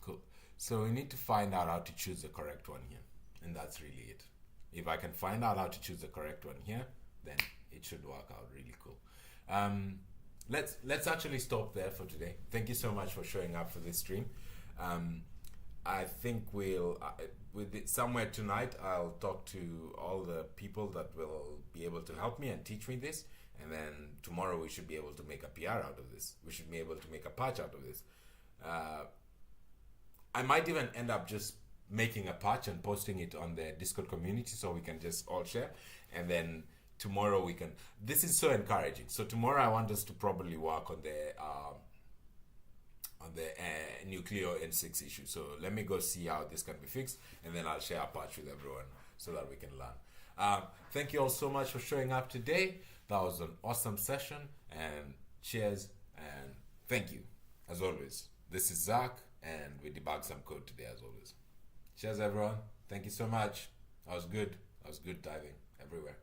Cool. So we need to find out how to choose the correct one here. And that's really it. If I can find out how to choose the correct one here, then it should work out really cool. Let's actually stop there for today. Thank you so much for showing up for this stream. I think somewhere tonight, I'll talk to all the people that will be able to help me and teach me this. And then tomorrow we should be able to make a PR out of this. We should be able to make a patch out of this. I might even end up just making a patch and posting it on the Discord community so we can just all share, and then tomorrow we can. This is so encouraging. So tomorrow I want us to probably work on the Nucleo N6 issue. So let me go see how this can be fixed, and then I'll share a patch with everyone so that we can learn. Thank you all so much for showing up today. That was an awesome session, and cheers and thank you as always. This is Zach, and we debug some code today as always. Cheers, everyone. Thank you so much. That was good. That was good diving everywhere.